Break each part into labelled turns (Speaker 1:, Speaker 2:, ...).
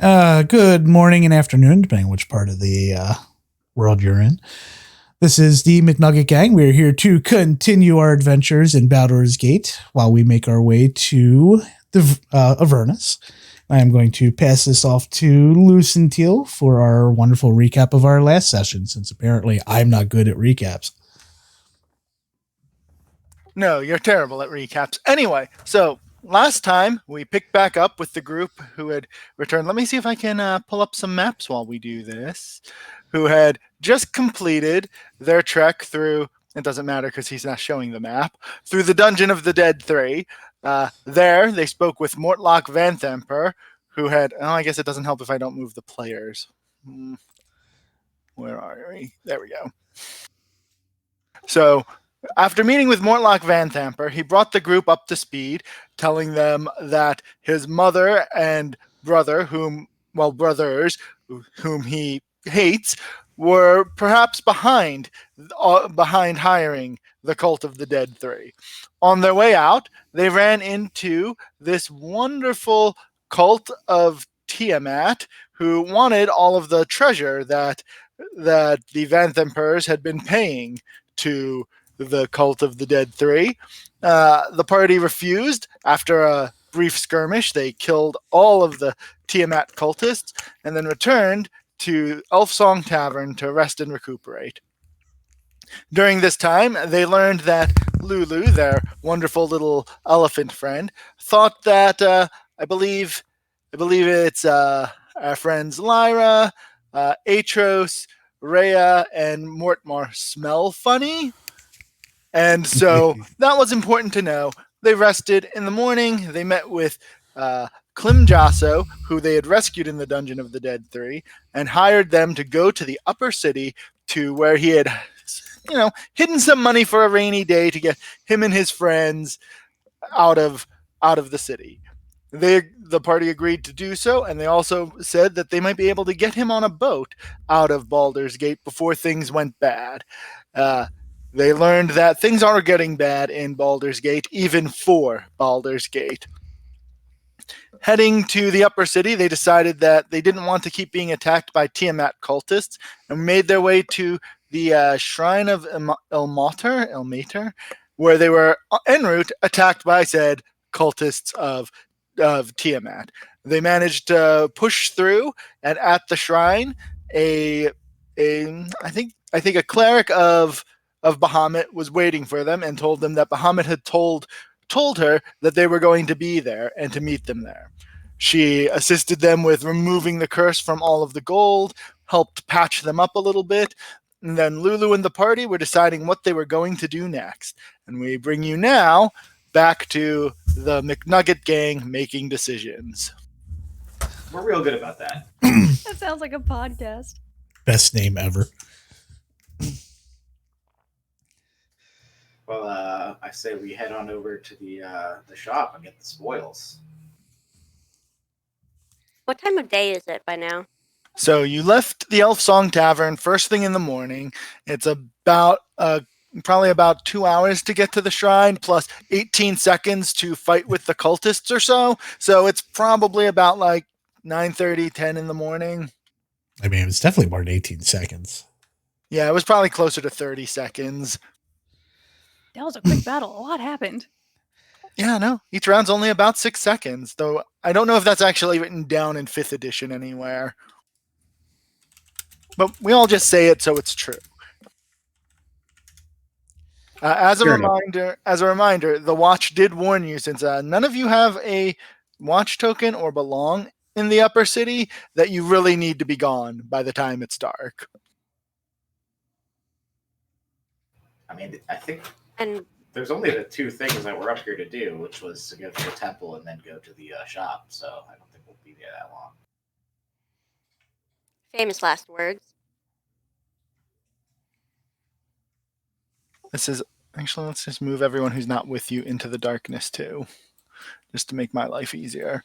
Speaker 1: Good morning and afternoon, depending on which part of the world you're in. This is the McNugget Gang. We're here to continue our adventures in Baldur's Gate while we make our way to the Avernus. I am going to pass this off to Lucentile for our wonderful recap of our last session, since apparently I'm not good at recaps.
Speaker 2: No, you're terrible at recaps. Anyway, so last time we picked back up with the group who had returned. Let me see if I can pull up some maps while we do this. Who had just completed their trek through, it doesn't matter because he's not showing the map, through the Dungeon of the Dead 3. There, they spoke with Mortlock Vanthamper, who had, I guess it doesn't help if I don't move the players. Where are we? There we go. So, after meeting with Mortlock Vanthamper, he brought the group up to speed, telling them that his mother and brother, brothers, whom he hates, were perhaps behind hiring the Cult of the Dead 3. On their way out, they ran into this wonderful cult of Tiamat, who wanted all of the treasure that the Vanthampers had been paying to the Cult of the Dead 3. The party refused. After a brief skirmish, they killed all of the Tiamat cultists and then returned to Elfsong Tavern to rest and recuperate. During this time, they learned that Lulu, their wonderful little elephant friend, thought that I believe it's our friends Lyra, Atros, Rhea, and Mortmar smell funny. And so that was important to know. They rested. In the morning, they met with Klimjaso, who they had rescued in the Dungeon of the Dead 3, and hired them to go to the upper city to where he had, hidden some money for a rainy day to get him and his friends out of the city. The party agreed to do so, and they also said that they might be able to get him on a boat out of Baldur's Gate before things went bad. They learned that things are getting bad in Baldur's Gate, even for Baldur's Gate. Heading to the upper city, they decided that they didn't want to keep being attacked by Tiamat cultists and made their way to the Shrine of Elmater, where they were en route attacked by said cultists of Tiamat. They managed to push through, and at the shrine, I think a cleric of Bahamut was waiting for them and told them that Bahamut had told her that they were going to be there and to meet them there. She assisted them with removing the curse from all of the gold, helped patch them up a little bit, and then Lulu and the party were deciding what they were going to do next. And we bring you now back to the McNugget Gang making decisions.
Speaker 3: We're real good about that.
Speaker 4: That sounds like a podcast.
Speaker 1: Best name ever.
Speaker 3: Well, I say we head on over to the shop and get the spoils.
Speaker 5: What time of day is it by now?
Speaker 2: So you left the Elfsong Tavern first thing in the morning. It's about probably about 2 hours to get to the shrine, plus 18 seconds to fight with the cultists or so. So it's probably about like 9:30, 10 in the morning.
Speaker 1: I mean, it was definitely more than 18 seconds.
Speaker 2: Yeah, it was probably closer to 30 seconds.
Speaker 4: That was a quick battle. A lot happened.
Speaker 2: Yeah, no. Each round's only about 6 seconds, though I don't know if that's actually written down in 5th edition anywhere. But we all just say it so it's true. As a reminder, the watch did warn you, since none of you have a watch token or belong in the upper city, that you really need to be gone by the time it's dark.
Speaker 3: I mean, I think
Speaker 5: And
Speaker 3: there's only the two things that we're up here to do, which was to go to the temple and then go to the shop. So I don't think we'll be there that long.
Speaker 5: famous last words.
Speaker 2: This is actually, let's just move everyone who's not with you into the darkness too, just to make my life easier.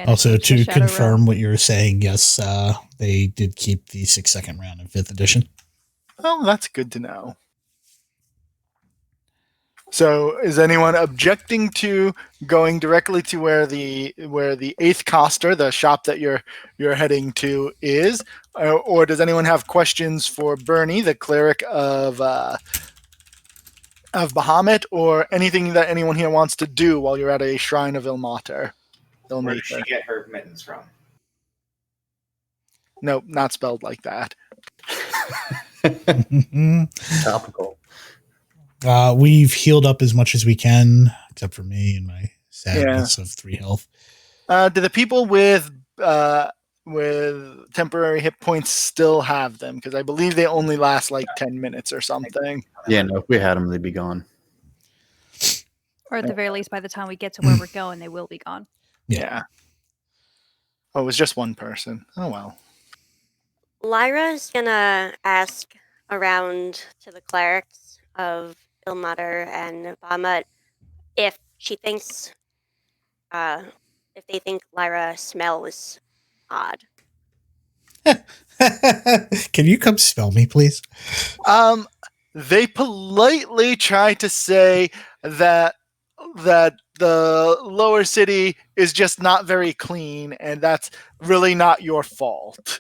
Speaker 1: Also, to confirm what you were saying, yes, they did keep the 6-second round in 5th edition.
Speaker 2: Oh, that's good to know. So, is anyone objecting to going directly to where the eighth coster, the shop that you're heading to, is, or does anyone have questions for Bernie, the cleric of Bahamut, or anything that anyone here wants to do while you're at a shrine of Ilmater?
Speaker 3: Where does she get her mittens from?
Speaker 2: Nope, not spelled like that.
Speaker 6: Topical.
Speaker 1: We've healed up as much as we can, except for me and my sadness of 3 health.
Speaker 2: Do the people with temporary hit points still have them? Because I believe they only last like 10 minutes or something.
Speaker 6: Yeah, no, if we had them, they'd be gone.
Speaker 4: Or at the very least, by the time we get to where we're going, they will be gone.
Speaker 2: Yeah. Oh, it was just one person. Oh, well.
Speaker 5: Lyra's gonna ask around to the clerics of Ilmater and Bahamut if she thinks, if they think Lyra smells odd.
Speaker 1: Can you come smell me, please?
Speaker 2: They politely try to say that the lower city is just not very clean, and that's really not your fault.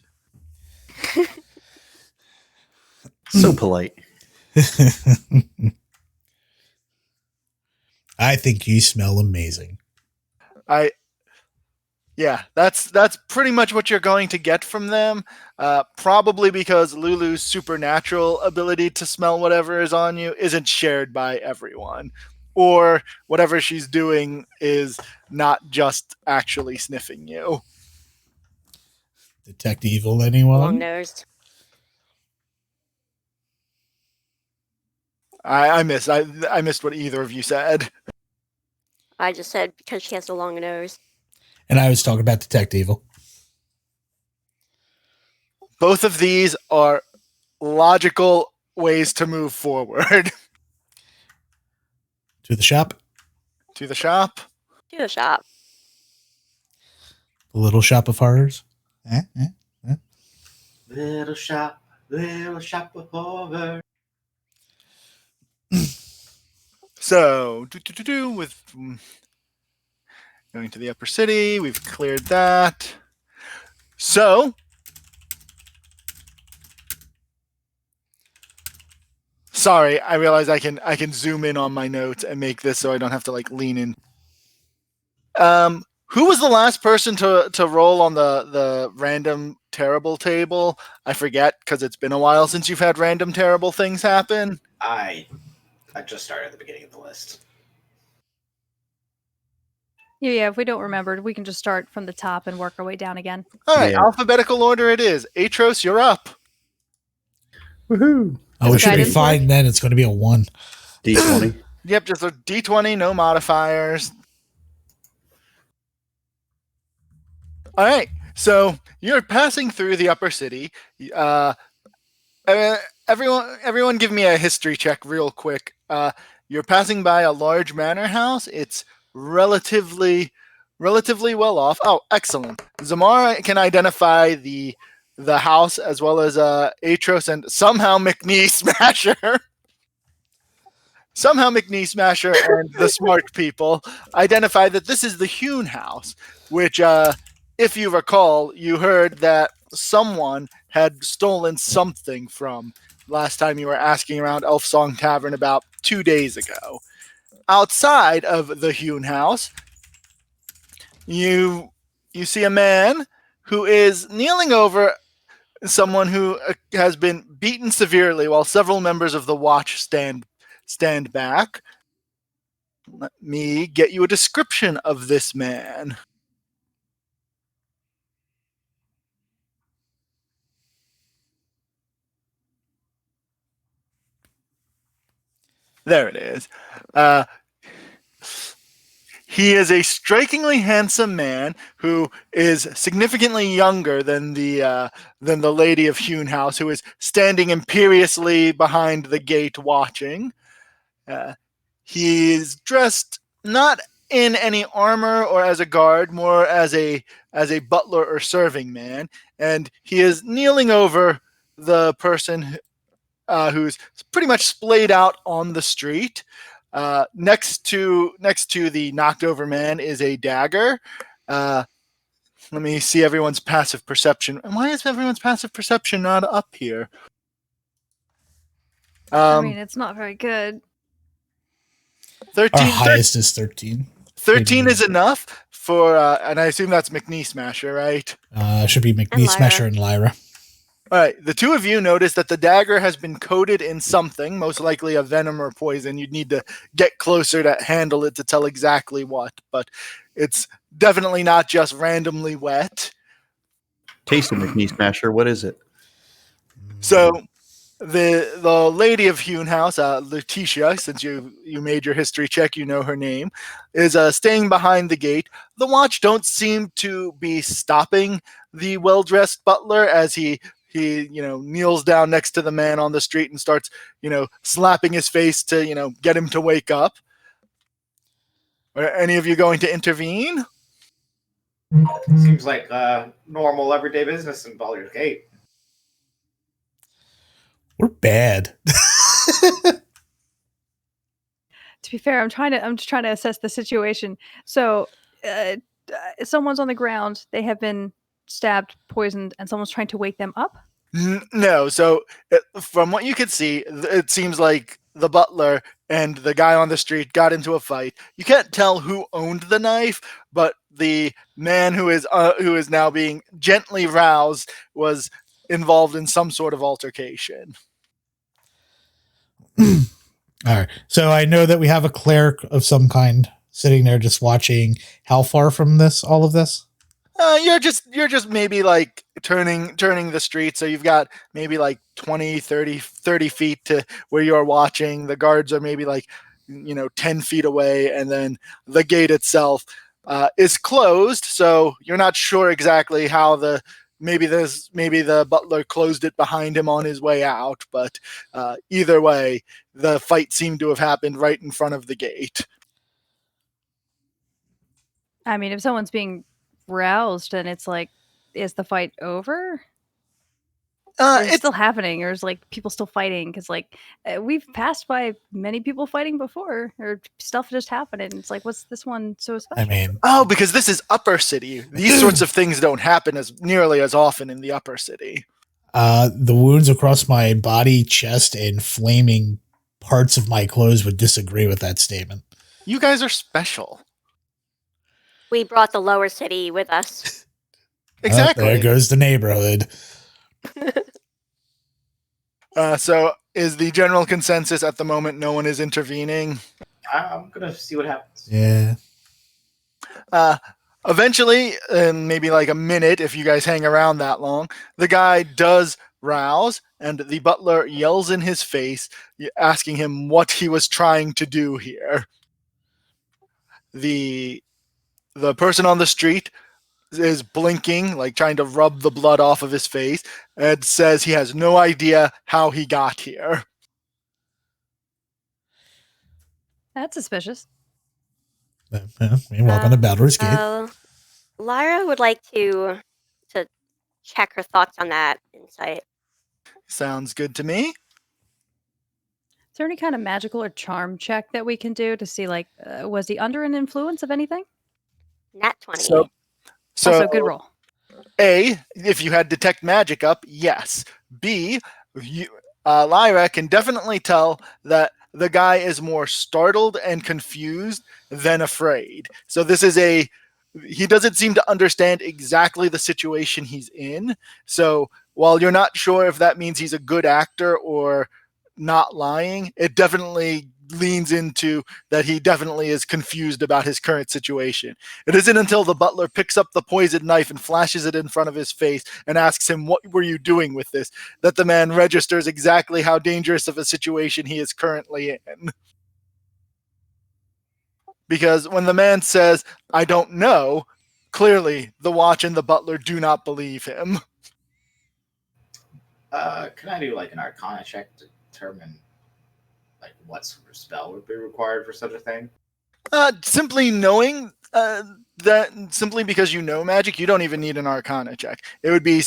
Speaker 6: So polite.
Speaker 1: I think you smell amazing.
Speaker 2: Yeah, that's pretty much what you're going to get from them. Probably because Lulu's supernatural ability to smell whatever is on you isn't shared by everyone. Or whatever she's doing is not just actually sniffing you.
Speaker 1: Detect evil, anyone?
Speaker 5: Long nose.
Speaker 2: I missed what either of you said.
Speaker 5: I just said because she has a long nose.
Speaker 1: And I was talking about detect evil.
Speaker 2: Both of these are logical ways to move forward.
Speaker 1: To the shop?
Speaker 2: To the shop.
Speaker 5: To the shop.
Speaker 1: The little shop of horrors?
Speaker 3: Little shop of horror.
Speaker 2: So, with going to the upper city, we've cleared that. So, sorry, I realize I can zoom in on my notes and make this so I don't have to like lean in. Who was the last person to roll on the random terrible table? I forget because it's been a while since you've had random terrible things happen.
Speaker 3: I just started at the beginning of the list.
Speaker 4: Yeah, if we don't remember, we can just start from the top and work our way down again.
Speaker 2: All right,
Speaker 6: Yeah.
Speaker 2: alphabetical order it is. Atros, you're up.
Speaker 6: Woohoo!
Speaker 1: Oh, we should be
Speaker 4: Guidance
Speaker 1: fine
Speaker 4: work?
Speaker 1: then. It's going to be a 1.
Speaker 6: D20.
Speaker 2: Yep, just a D20, no modifiers. All right, so you're passing through the upper city. Everyone, give me a history check real quick. You're passing by a large manor house. It's relatively well off. Oh, excellent. Zamara can identify the house as well as Atros and somehow McNee Smasher. Somehow McNee Smasher and the smart people identify that this is the Hewn house, which, if you recall, you heard that someone had stolen something from last time you were asking around Elf Song Tavern about 2 days ago. Outside of the Hewn house, you see a man who is kneeling over someone who has been beaten severely while several members of the watch stand back. Let me get you a description of this man. There it is. He is a strikingly handsome man who is significantly younger than the lady of Hewn House, who is standing imperiously behind the gate watching. He is dressed not in any armor or as a guard, more as a butler or serving man, and he is kneeling over the person who's pretty much splayed out on the street. Next to the knocked over man is a dagger. Let me see everyone's passive perception. And why is everyone's passive perception not up here?
Speaker 4: I mean, it's not very good.
Speaker 2: 13,
Speaker 1: Our highest is 13.
Speaker 2: 13 is enough for, and I assume that's McNee Smasher, right?
Speaker 1: Should be
Speaker 5: And
Speaker 1: McNee
Speaker 5: Lyra.
Speaker 1: Smasher and Lyra.
Speaker 2: All right, the two of you notice that the dagger has been coated in something, most likely a venom or poison. You'd need to get closer to handle it to tell exactly what, but it's definitely not just randomly wet.
Speaker 6: Taste of McNee Smasher. What is it?
Speaker 2: So the lady of Hewn House, Letitia, since you made your history check, you know her name, is staying behind the gate. The watch don't seem to be stopping the well-dressed butler as he kneels down next to the man on the street and starts, slapping his face to, get him to wake up. Are any of you going to intervene?
Speaker 3: Seems like normal everyday business in Baldur's Gate.
Speaker 1: We're bad.
Speaker 4: To be fair, I'm just trying to assess the situation. So, someone's on the ground. They have been stabbed, poisoned, and someone's trying to wake them up.
Speaker 2: No. So from what you could see, it seems like the butler and the guy on the street got into a fight. You can't tell who owned the knife, but the man who is now being gently roused was involved in some sort of altercation.
Speaker 1: All right. So I know that we have a cleric of some kind sitting there just watching. How far from all of this?
Speaker 2: You're just maybe like turning the street. So you've got maybe like 20, 30 feet to where you're watching. The guards are maybe like, 10 feet away. And then the gate itself is closed. So you're not sure exactly how maybe the butler closed it behind him on his way out. But either way, the fight seemed to have happened right in front of the gate.
Speaker 4: I mean, if someone's being roused and it's like, is the fight over? Or is it still happening, or is like people still fighting? Because we've passed by many people fighting before, or stuff just happening. It's like, what's this one so special?
Speaker 1: I mean,
Speaker 2: because this is upper city. These sorts of things don't happen as nearly as often in the upper city.
Speaker 1: The wounds across my body, chest, and flaming parts of my clothes would disagree with that statement.
Speaker 2: You guys are special.
Speaker 5: We brought the lower city with us.
Speaker 2: Exactly.
Speaker 1: There goes the neighborhood.
Speaker 2: So is the general consensus at the moment no one is intervening?
Speaker 3: I'm gonna see what happens.
Speaker 1: Yeah.
Speaker 2: Eventually, in maybe like a minute, if you guys hang around that long, the guy does rouse, and the butler yells in his face, asking him what he was trying to do here. The person on the street is blinking, like trying to rub the blood off of his face, and says he has no idea how he got here.
Speaker 4: That's suspicious.
Speaker 1: Welcome to Baldur's Gate.
Speaker 5: Lyra would like to check her thoughts on that insight.
Speaker 2: Sounds good to me.
Speaker 4: Is there any kind of magical or charm check that we can do to see, was he under an influence of anything?
Speaker 5: Nat 20.
Speaker 2: So
Speaker 4: Also, good roll.
Speaker 2: A, if you had detect magic up, yes. B, Lyra can definitely tell that the guy is more startled and confused than afraid. So he doesn't seem to understand exactly the situation he's in. So while you're not sure if that means he's a good actor or not lying, it definitely leans into that he definitely is confused about his current situation. It isn't until the butler picks up the poisoned knife and flashes it in front of his face and asks him, "What were you doing with this?" that the man registers exactly how dangerous of a situation he is currently in. Because when the man says, "I don't know," clearly the watch and the butler do not believe him.
Speaker 3: Can I do an Arcana check to determine what sort of spell would be required for such a thing?
Speaker 2: Simply knowing that, simply because you know magic, you don't even need an Arcana check. It would be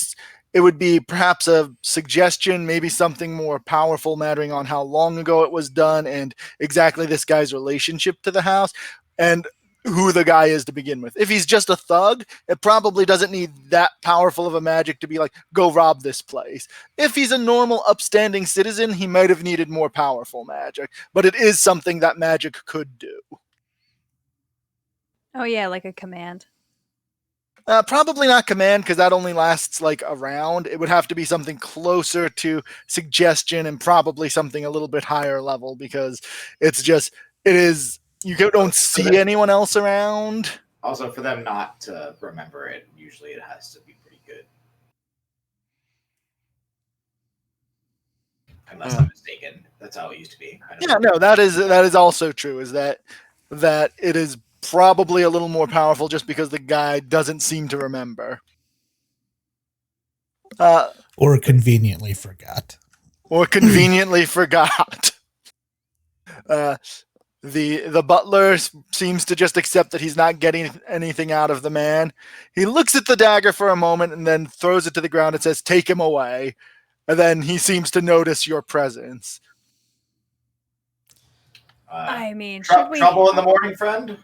Speaker 2: it would be perhaps a suggestion, maybe something more powerful mattering on how long ago it was done and exactly this guy's relationship to the house and who the guy is to begin with. If he's just a thug, it probably doesn't need that powerful of a magic to be like, go rob this place. If he's a normal, upstanding citizen, he might have needed more powerful magic, but it is something that magic could do.
Speaker 4: Oh yeah, like a command.
Speaker 2: Probably not command, because that only lasts like a round. It would have to be something closer to suggestion and probably something a little bit higher level, because it is, you don't see anyone else around.
Speaker 3: Also, for them not to remember it, usually it has to be pretty good. Unless I'm mistaken. That's how it used to be.
Speaker 2: Yeah, no, that is also true, is that it is probably a little more powerful just because the guy doesn't seem to remember.
Speaker 1: Or conveniently forgot.
Speaker 2: Or conveniently forgot. The butler seems to just accept that he's not getting anything out of the man. He looks at the dagger for a moment and then throws it to the ground and says, "Take him away." And then he seems to notice your presence.
Speaker 4: I mean, should we...
Speaker 3: Trouble in the morning, friend?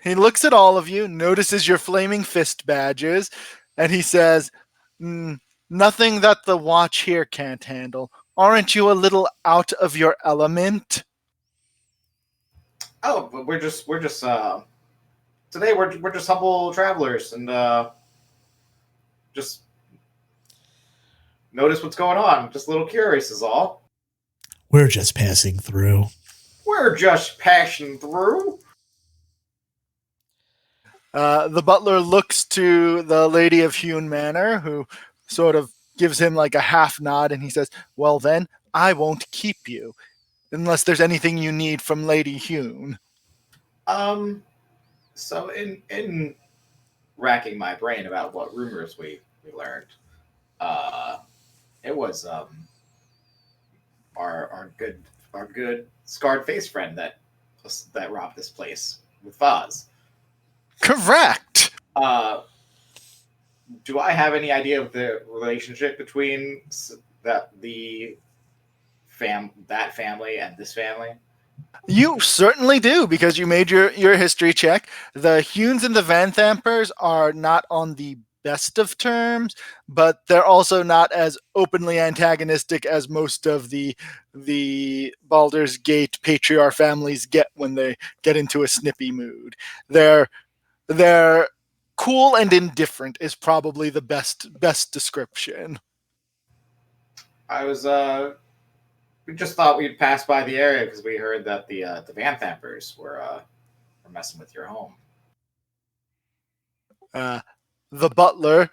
Speaker 2: He looks at all of you, notices your flaming fist badges, and he says, "Nothing that the watch here can't handle. Aren't you a little out of your element?"
Speaker 3: Oh, but we're just today we're just humble travelers and just notice what's going on. Just a little curious is all.
Speaker 1: We're just passing through.
Speaker 3: We're just passing through.
Speaker 2: The butler looks to the Lady of Hewn Manor, who sort of gives him like a half nod, and he says, "Well then, I won't keep you, unless there's anything you need from Lady Hewn."
Speaker 3: So in racking my brain about what rumors we learned, it was our good scarred face friend that robbed this place with Foz.
Speaker 2: Correct.
Speaker 3: Do I have any idea of the relationship between that family and this family?
Speaker 2: You certainly do, because you made your history check. The Hewns and the Vanthampers are not on the best of terms, but they're also not as openly antagonistic as most of the Baldur's Gate patriarch families get when they get into a snippy mood. They're cool and indifferent is probably the best description.
Speaker 3: We just thought we'd pass by the area because we heard that the Vanthampers were messing with your home.
Speaker 2: The butler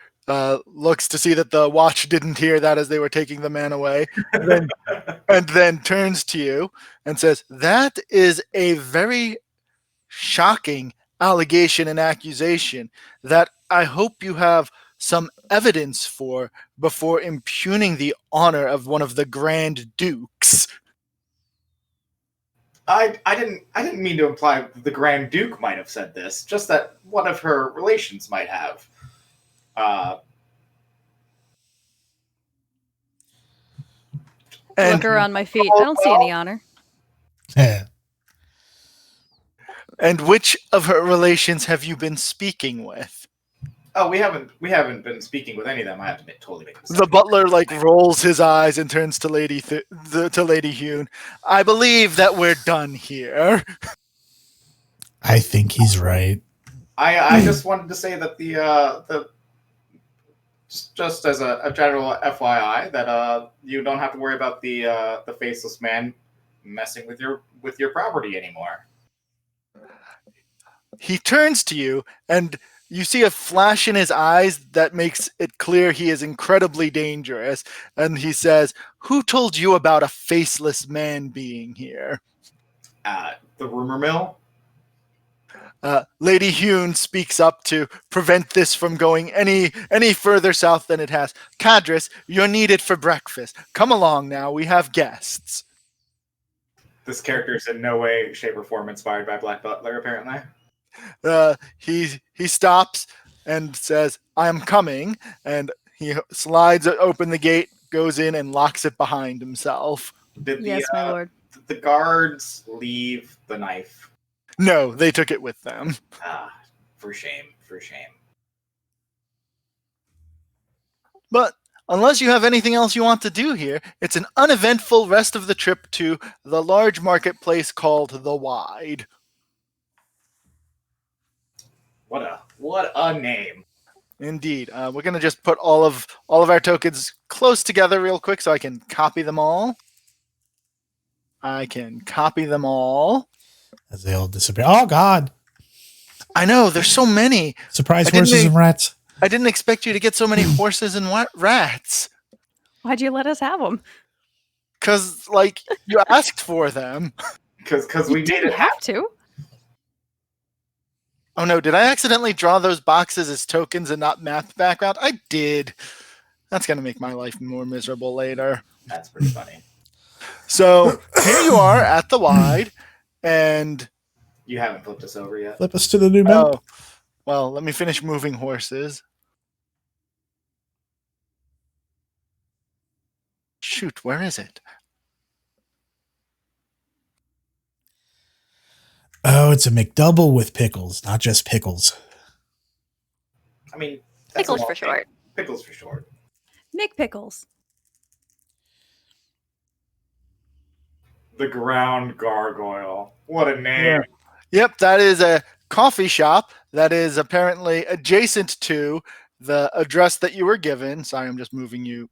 Speaker 2: looks to see that the watch didn't hear that as they were taking the man away, and then turns to you and says, "That is a very shocking allegation and accusation that I hope you have some evidence for before impugning the honor of one of the Grand Dukes."
Speaker 3: I didn't mean to imply the Grand Duke might have said this, just that one of her relations might have.
Speaker 4: Look around my feet. I don't see any honor.
Speaker 2: And which of her relations have you been speaking with?
Speaker 3: Oh, we haven't been speaking with any of them. I have to totally make
Speaker 2: The butler rolls his eyes and turns to Lady Hewn. "I believe that we're done here."
Speaker 1: I think he's right.
Speaker 3: I just wanted to say that the just as a general FYI that you don't have to worry about the faceless man messing with your property anymore.
Speaker 2: He turns to you, and you see a flash in his eyes that makes it clear he is incredibly dangerous. And he says, "Who told you about a faceless man being here?"
Speaker 3: The rumor mill.
Speaker 2: Lady Hewn speaks up to prevent this from going any further south than it has. "Cadris, you're needed for breakfast. Come along now, we have guests."
Speaker 3: This character is in no way, shape, or form inspired by Black Butler, apparently.
Speaker 2: He stops, and says, "I'm coming," and he slides open the gate, goes in, and locks it behind himself.
Speaker 3: Did
Speaker 4: Yes, my lord.
Speaker 3: the guards leave the knife?
Speaker 2: No, they took it with them.
Speaker 3: Ah, for shame, for shame.
Speaker 2: But unless you have anything else you want to do here, it's an uneventful rest of the trip to the large marketplace called the Wide.
Speaker 3: What a name.
Speaker 2: Indeed. We're going to just put all of our tokens close together real quick so I can copy them all. I can copy them all.
Speaker 1: As they all disappear. Oh, God.
Speaker 2: I know, there's so many.
Speaker 1: Surprise horses and rats.
Speaker 2: I didn't expect you to get so many horses and rats.
Speaker 4: Why'd you let us have them?
Speaker 2: Because, you asked for them.
Speaker 3: Because we
Speaker 4: didn't have to.
Speaker 2: Oh no, did I accidentally draw those boxes as tokens and not map background? I did. That's going to make my life more miserable later.
Speaker 3: That's pretty funny.
Speaker 2: So, here you are at the Wide, and...
Speaker 3: You haven't flipped us over yet?
Speaker 1: Flip us to the new map.
Speaker 2: Oh, well, let me finish moving horses. Shoot, where is it?
Speaker 1: Oh, it's a McDouble with pickles, not just pickles.
Speaker 3: I mean, that's
Speaker 5: Pickles for short.
Speaker 3: Pickles for short.
Speaker 4: McPickles.
Speaker 3: The Ground Gargoyle. What a name.
Speaker 2: Yep, that is a coffee shop that is apparently adjacent to the address that you were given. Sorry, I'm just moving you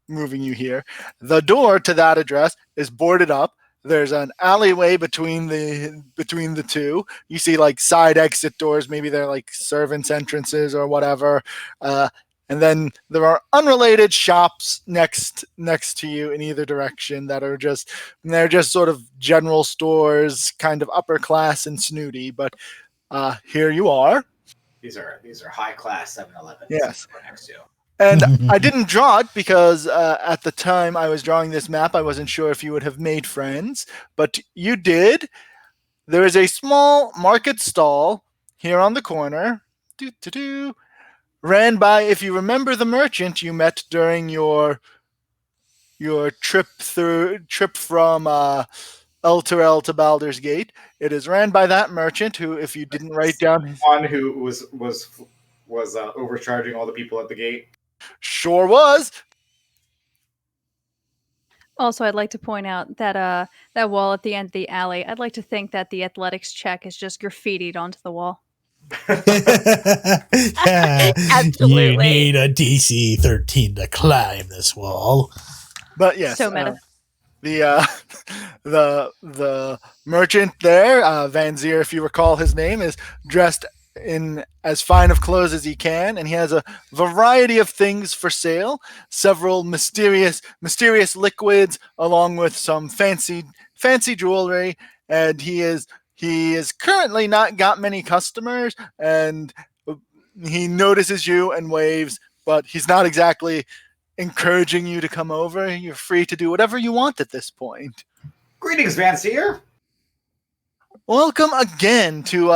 Speaker 2: here. The door to that address is boarded up. There's an alleyway between the two. You see side exit doors. Maybe they're servants' entrances or whatever. And then there are unrelated shops next to you in either direction that are just sort of general stores, kind of upper class and snooty. But here you are.
Speaker 3: These are high class 7-Elevens.
Speaker 2: Yes.
Speaker 3: Next to.
Speaker 2: And I didn't draw it because at the time I was drawing this map, I wasn't sure if you would have made friends, but you did. There is a small market stall here on the corner. Ran by, if you remember, the merchant you met during your trip from El to Baldur's Gate. It is ran by that merchant who, if you didn't write down his...
Speaker 3: One who was overcharging all the people at the gate.
Speaker 2: Sure was.
Speaker 4: Also, I'd like to point out that that wall at the end of the alley, I'd like to think that the athletics check is just graffitied onto the wall.
Speaker 5: Absolutely.
Speaker 1: You need a DC 13 to climb this wall.
Speaker 2: But yes,
Speaker 4: So meta.
Speaker 2: The merchant there, Van Zier, if you recall his name, is dressed in as fine of clothes as he can, and he has a variety of things for sale. Several mysterious liquids, along with some fancy jewelry, and he is currently not got many customers, and he notices you and waves, but he's not exactly encouraging you to come over. You're free to do whatever you want at this point.
Speaker 3: Greetings, Van Zier.
Speaker 2: Welcome again to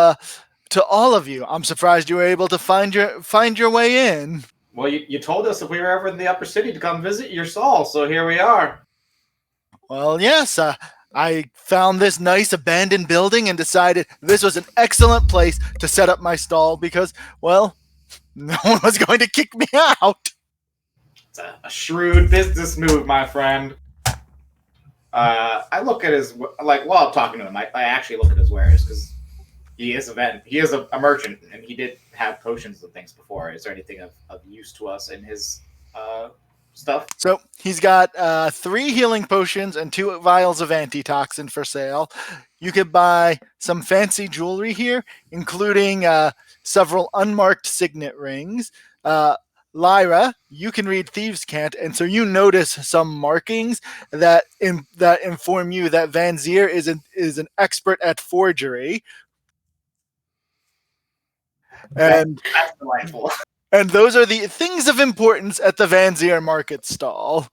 Speaker 2: all of you. I'm surprised you were able to find your way in.
Speaker 3: Well, you told us if we were ever in the upper city to come visit your stall, so here we are.
Speaker 2: Well, yes, I found this nice abandoned building and decided this was an excellent place to set up my stall because, well, no one was going to kick me out.
Speaker 3: It's a shrewd business move, my friend. I look at his, while I'm talking to him, I actually look at his wares because he is a merchant and he did have potions and things before. Is there anything of use to us in his stuff?
Speaker 2: So he's got 3 healing potions and 2 vials of antitoxin for sale. You could buy some fancy jewelry here, including several unmarked signet rings. Lyra, you can read Thieves' Cant, and so you notice some markings that inform you that Van Zier is an expert at forgery. And
Speaker 3: That's delightful.
Speaker 2: And those are the things of importance at the Van Zier market stall.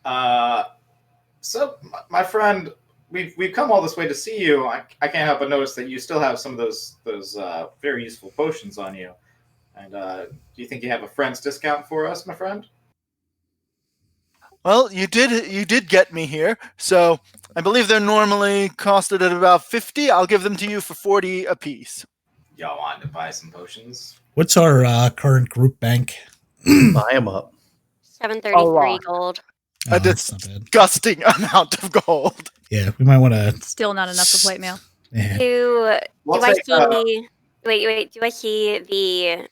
Speaker 3: So, my friend, we've come all this way to see you. I can't help but notice that you still have some of those very useful potions on you. And do you think you have a friend's discount for us, my friend?
Speaker 2: Well, you did get me here, so I believe they're normally costed at about 50. I'll give them to you for 40 apiece.
Speaker 3: Y'all want to buy some potions?
Speaker 1: What's our current group bank?
Speaker 6: Buy them up.
Speaker 5: 733 gold.
Speaker 1: Oh,
Speaker 2: A
Speaker 1: that's not bad.
Speaker 2: disgusting amount of gold.
Speaker 1: Yeah, we might want to.
Speaker 4: Still not enough for plate mail.
Speaker 1: Yeah.
Speaker 5: Do
Speaker 3: We'll
Speaker 5: I
Speaker 3: take,
Speaker 5: see? Wait. Do I see the?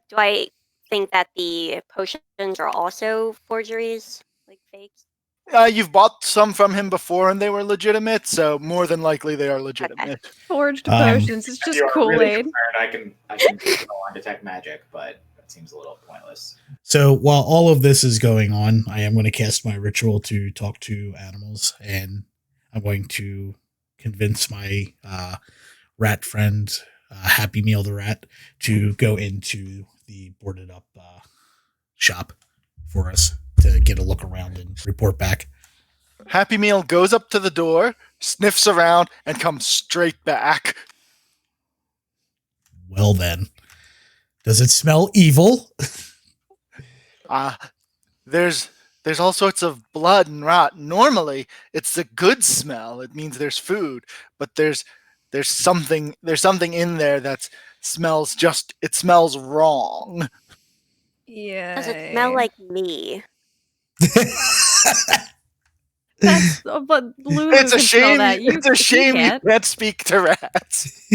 Speaker 5: Do I think that the potions are also forgeries, like fakes?
Speaker 2: You've bought some from him before, and they were legitimate, so more than likely they are legitimate.
Speaker 4: Forged
Speaker 1: Um,
Speaker 4: potions. It's
Speaker 3: If
Speaker 4: just
Speaker 3: you are really
Speaker 4: Kool-Aid.
Speaker 3: concerned, I can go on detect magic, but that seems a little pointless.
Speaker 1: So while all of this is going on, I am going to cast my ritual to talk to animals, and I'm going to convince my rat friend, Happy Meal the rat, to go into the boarded up shop for us to get a look around and report back.
Speaker 2: Happy Meal goes up to the door, sniffs around, and comes straight back.
Speaker 1: Well then, does it smell evil?
Speaker 2: There's all sorts of blood and rot. Normally, it's a good smell. It means there's food, but there's something in there that smells wrong.
Speaker 4: Yeah.
Speaker 5: Does it smell like me?
Speaker 4: But Lulu
Speaker 2: It's a
Speaker 4: can smell
Speaker 2: shame.
Speaker 4: that.
Speaker 2: It's a shame you
Speaker 4: can't.
Speaker 2: can't speak to rats.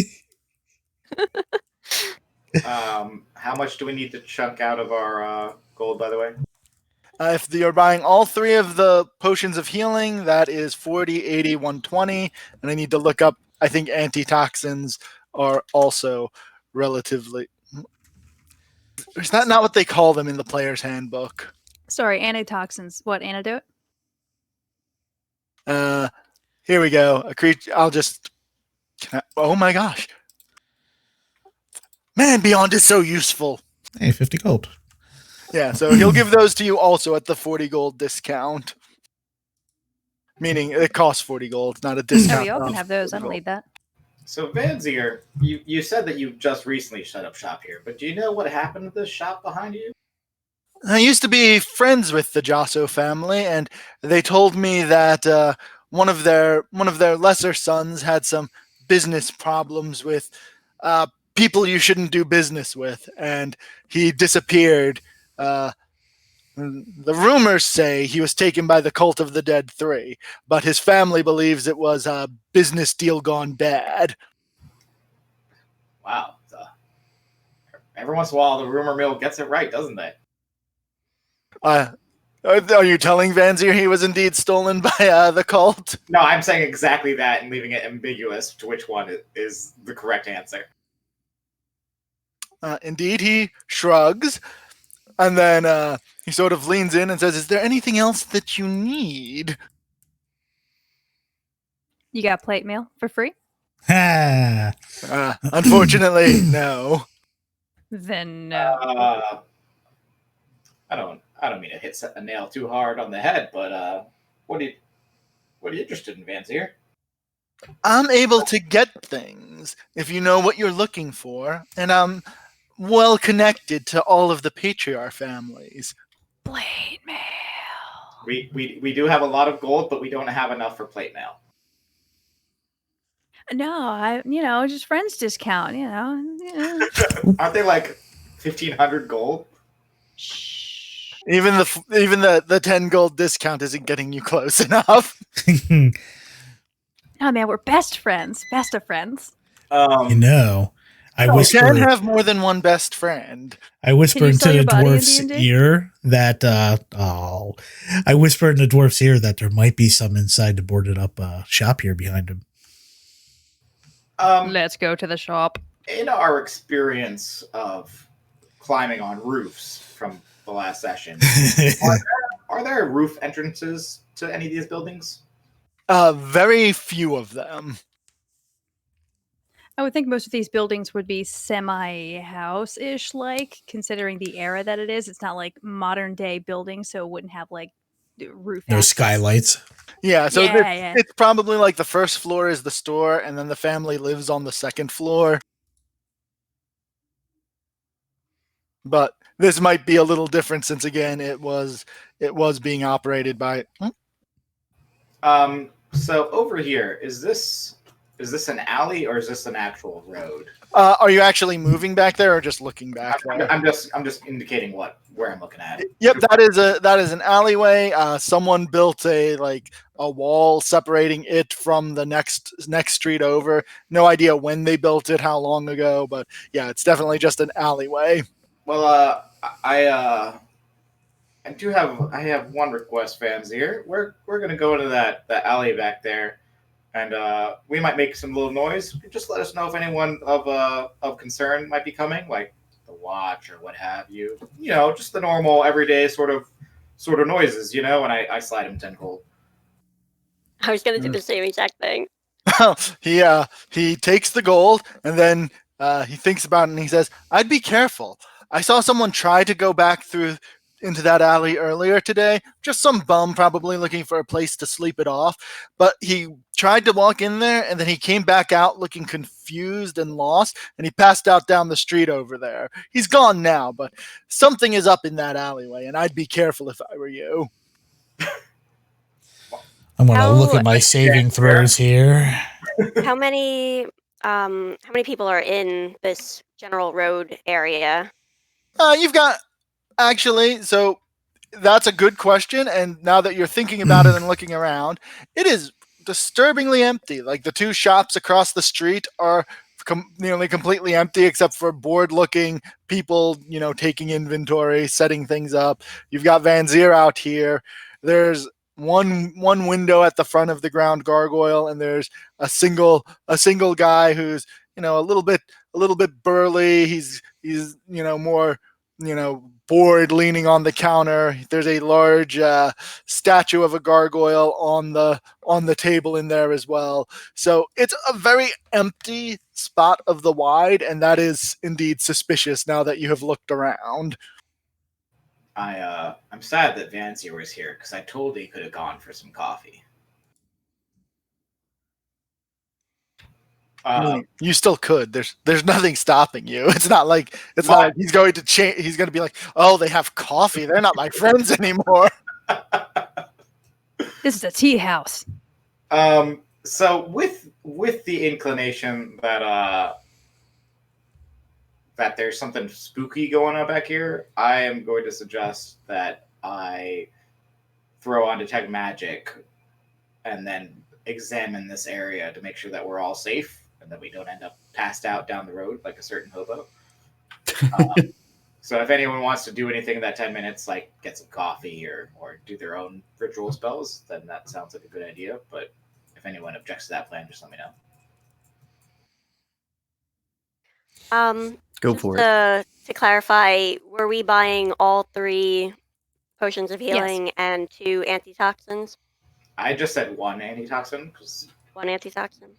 Speaker 3: How much do we need to chunk out of our gold, by the way?
Speaker 2: If you're buying all 3 of the potions of healing, that is 40, 80, 120. And I need to look up, I think antitoxins are also relatively... Is that not what they call them in the player's handbook?
Speaker 4: Sorry, antitoxins. What, antidote?
Speaker 2: Here we go. A creature... oh my gosh. Man, Beyond is so useful.
Speaker 1: Hey, 50 gold.
Speaker 2: Yeah, so he'll give those to you also at the 40 gold discount. Meaning it costs 40 gold, not a discount.
Speaker 4: Oh, y'all can
Speaker 2: of
Speaker 4: have those. I
Speaker 2: 40
Speaker 4: don't
Speaker 2: gold.
Speaker 4: need that.
Speaker 3: So, Vanzier, you said that you just recently set up shop here, but do you know what happened to this shop behind you?
Speaker 2: I used to be friends with the Josso family, and they told me that one of their lesser sons had some business problems with people you shouldn't do business with, and he disappeared. The rumors say he was taken by the Cult of the Dead 3, but his family believes it was a business deal gone bad.
Speaker 3: Wow. Every once in a while, the rumor mill gets it right, doesn't they?
Speaker 2: Are you telling Vanzier he was indeed stolen by the cult?
Speaker 3: No, I'm saying exactly that and leaving it ambiguous to which one is the correct answer.
Speaker 2: Indeed, he shrugs, and then he sort of leans in and says, "Is there anything else that you need?"
Speaker 4: You got plate mail for free?
Speaker 1: Ha!
Speaker 2: Unfortunately, no.
Speaker 4: Then no.
Speaker 3: I don't mean to hit a nail too hard on the head, but what are you interested in, Vanzier?
Speaker 2: I'm able to get things if you know what you're looking for, and I'm well connected to all of the patriarch families.
Speaker 4: Plate mail.
Speaker 3: We do have a lot of gold, but we don't have enough for plate mail.
Speaker 4: No, just friends discount, Yeah.
Speaker 3: Aren't they like 1,500 gold?
Speaker 4: Shh.
Speaker 2: Even the 10 gold discount isn't getting you close enough.
Speaker 4: Oh man, we're best friends. Best of friends.
Speaker 1: I
Speaker 2: You
Speaker 1: whisper.
Speaker 2: can have more than one best friend.
Speaker 1: I whisper
Speaker 4: Can you
Speaker 1: into
Speaker 4: sell
Speaker 1: the
Speaker 4: your body in
Speaker 1: dwarf's
Speaker 4: D&D?
Speaker 1: ear that I whisper in the dwarf's ear that there might be some inside the boarded up shop here behind him.
Speaker 4: Let's go to the shop.
Speaker 3: In our experience of climbing on roofs from the last session, are there roof entrances to any of these buildings?
Speaker 2: Very few of them.
Speaker 4: I would think most of these buildings would be semi-house-ish, considering the era that it is. It's not like modern day buildings, so it wouldn't have roof.
Speaker 1: No
Speaker 4: access.
Speaker 1: skylights.
Speaker 2: Yeah, so
Speaker 4: Yeah.
Speaker 2: it's probably like the first floor is the store, and then the family lives on the second floor. But this might be a little different since, again, it was being operated by.
Speaker 3: So over here, is this an alley or is this an actual road?
Speaker 2: Are you actually moving back there or just looking back there?
Speaker 3: I'm just indicating where I'm looking at.
Speaker 2: Yep, that is an alleyway. Someone built a wall separating it from the next street over. No idea when they built it, how long ago, but yeah, it's definitely just an alleyway.
Speaker 3: Well, I have one request, fans here. We're gonna go into that alley back there, and we might make some little noise. Just let us know if anyone of concern might be coming, like the watch or what have you. You know, just the normal everyday sort of noises. You know, and I slide him 10 gold.
Speaker 5: I was gonna do the same exact thing.
Speaker 2: He takes the gold and then he thinks about it and he says, "I'd be careful. I saw someone try to go back into that alley earlier today. Just some bum probably looking for a place to sleep it off. But he tried to walk in there and then he came back out looking confused and lost and he passed out down the street over there. He's gone now, but something is up in that alleyway and I'd be careful if I were you."
Speaker 1: I'm going to look at my saving throws here.
Speaker 5: How many people are in this general road area?
Speaker 2: You've got actually, so that's a good question. And now that you're thinking about it and looking around, it is disturbingly empty. Like the two shops across the street are nearly completely empty except for bored-looking people, taking inventory, setting things up. You've got Van Zier out here. There's one window at the front of the ground gargoyle, and there's a single guy who's a little bit burly. He's more bored, leaning on the counter. There's a large statue of a gargoyle on the table in there as well. So it's a very empty spot of the wide, and that is indeed suspicious now that you have looked around.
Speaker 3: I'm sad that Vansier was here because I totally could have gone for some coffee.
Speaker 2: You still could. There's nothing stopping you. It's not like he's going to change. He's going to be like, "Oh, they have coffee. They're not my friends anymore."
Speaker 4: This is a tea house.
Speaker 3: So with the inclination that there's something spooky going on back here, I am going to suggest that I throw on Detect Magic and then examine this area to make sure that we're all safe and that we don't end up passed out down the road like a certain hobo. So if anyone wants to do anything in that 10 minutes, like get some coffee or do their own ritual spells, then that sounds like a good idea. But if anyone objects to that plan, just let me know.
Speaker 6: Go for it.
Speaker 5: To clarify, were we buying all 3 potions of healing and 2 antitoxins?
Speaker 3: I just said 1 antitoxin.
Speaker 5: 1 antitoxin?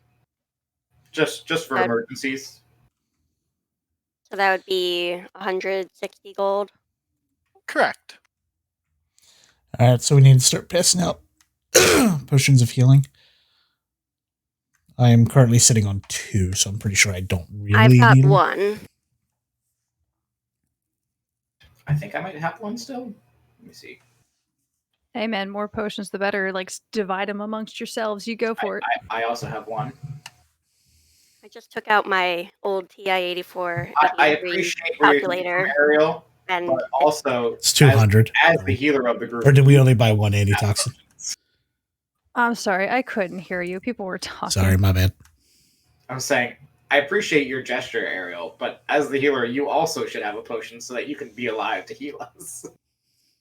Speaker 3: Just for emergencies.
Speaker 5: So that would be 160 gold?
Speaker 2: Correct.
Speaker 1: All right, so we need to start passing out potions of healing. I am currently sitting on 2, so I'm pretty sure I don't really
Speaker 5: I've got
Speaker 1: need
Speaker 5: 1.
Speaker 3: I think I might have 1 still. Let me see.
Speaker 4: Hey man, more potions the better. Like divide them amongst yourselves. You go for it.
Speaker 3: I also have 1.
Speaker 5: I just took out my old TI-84
Speaker 3: I appreciate
Speaker 5: calculator.
Speaker 3: Ariel,
Speaker 5: And
Speaker 3: but also
Speaker 1: It's 200.
Speaker 3: as the healer of the group.
Speaker 1: Or did we only buy 1 antitoxin?
Speaker 4: I'm sorry, I couldn't hear you. People were talking.
Speaker 1: Sorry, my bad.
Speaker 3: I'm saying I appreciate your gesture, Ariel, but as the healer, you also should have a potion so that you can be alive to heal us.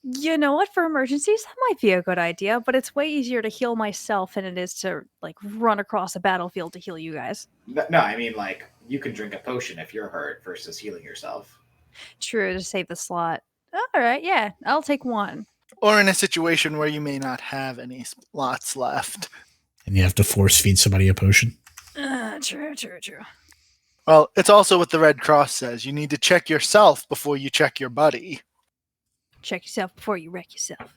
Speaker 4: You know what? For emergencies, that might be a good idea, but it's way easier to heal myself than it is to run across a battlefield to heal you guys.
Speaker 3: No, I mean you can drink a potion if you're hurt versus healing yourself.
Speaker 4: True, to save the slot. All right, yeah, I'll take 1.
Speaker 2: Or in a situation where you may not have any slots left.
Speaker 1: And you have to force feed somebody a potion.
Speaker 4: True.
Speaker 2: Well, it's also what the Red Cross says. You need to check yourself before you check your buddy.
Speaker 4: Check yourself before you wreck yourself.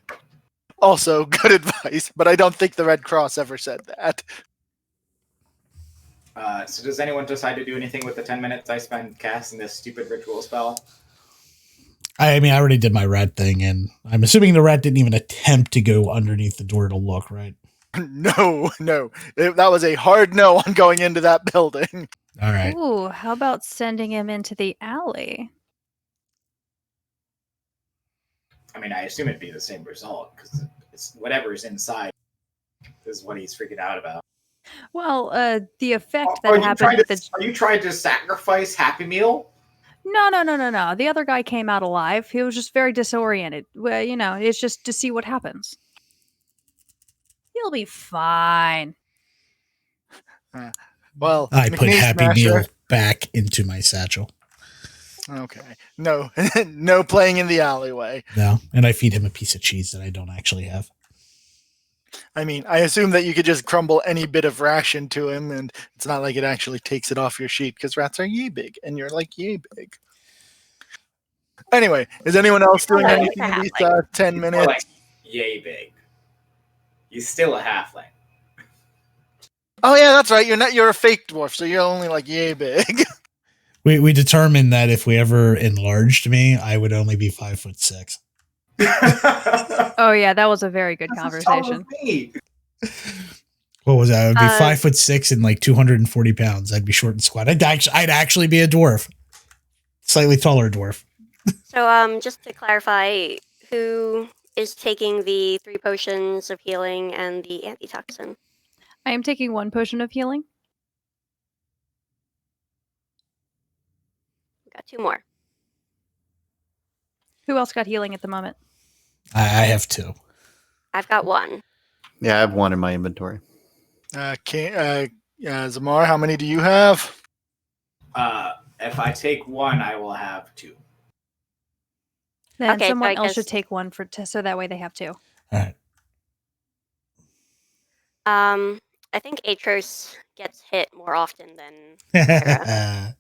Speaker 2: Also, good advice, but I don't think the Red Cross ever said that.
Speaker 3: So does anyone decide to do anything with the 10 minutes I spend casting this stupid ritual spell?
Speaker 1: I mean, I already did my rat thing, and I'm assuming the rat didn't even attempt to go underneath the door to look, right?
Speaker 2: No. That was a hard no on going into that building.
Speaker 1: All right.
Speaker 4: Ooh, how about sending him into the alley?
Speaker 3: I mean, I assume it'd be the same result because it's whatever's inside is what he's freaking out about.
Speaker 4: Well, the effect
Speaker 3: Are
Speaker 4: that
Speaker 3: you
Speaker 4: happened with the...
Speaker 3: Are you trying to sacrifice Happy Meal?
Speaker 4: No. The other guy came out alive. He was just very disoriented. Well, it's just to see what happens. He'll be fine.
Speaker 2: Well,
Speaker 1: I put
Speaker 2: McNeese
Speaker 1: Happy
Speaker 2: Smasher-
Speaker 1: Meal back into my satchel.
Speaker 2: Okay. No, no playing in the alleyway.
Speaker 1: No, and I feed him a piece of cheese that I don't actually have.
Speaker 2: I mean, I assume that you could just crumble any bit of ration to him, and it's not like it actually takes it off your sheet because rats are yay big, and you're like yay big. Anyway, is anyone else doing
Speaker 5: Yeah,
Speaker 2: anything in these 10
Speaker 3: More
Speaker 2: minutes?
Speaker 3: like yay big. He's still a halfling.
Speaker 2: Oh yeah, that's right. You're a fake dwarf, so you're only like yay big.
Speaker 1: We determined that if we ever enlarged me, I would only be 5'6".
Speaker 4: Oh yeah, that was a very good conversation.
Speaker 1: What was that? I would be
Speaker 5: 5'6"
Speaker 1: 5'6" and like 240 pounds. I'd be short and squat. I'd actually be a dwarf, slightly taller dwarf.
Speaker 5: So, just to clarify, who is taking the 3 potions of healing and the antitoxin?
Speaker 4: I am taking 1 potion of healing.
Speaker 5: We've got 2 more.
Speaker 4: Who else got healing at the moment?
Speaker 1: I have 2.
Speaker 5: I've got 1.
Speaker 6: Yeah, I have 1 in my inventory.
Speaker 2: Zamar, how many do you have?
Speaker 3: If I take 1, I will have 2.
Speaker 4: Then
Speaker 5: Okay, so
Speaker 4: someone
Speaker 5: I
Speaker 4: else
Speaker 5: guess-
Speaker 4: should take 1 so that way they have 2.
Speaker 1: All right.
Speaker 5: I think Atros gets hit more often than
Speaker 4: If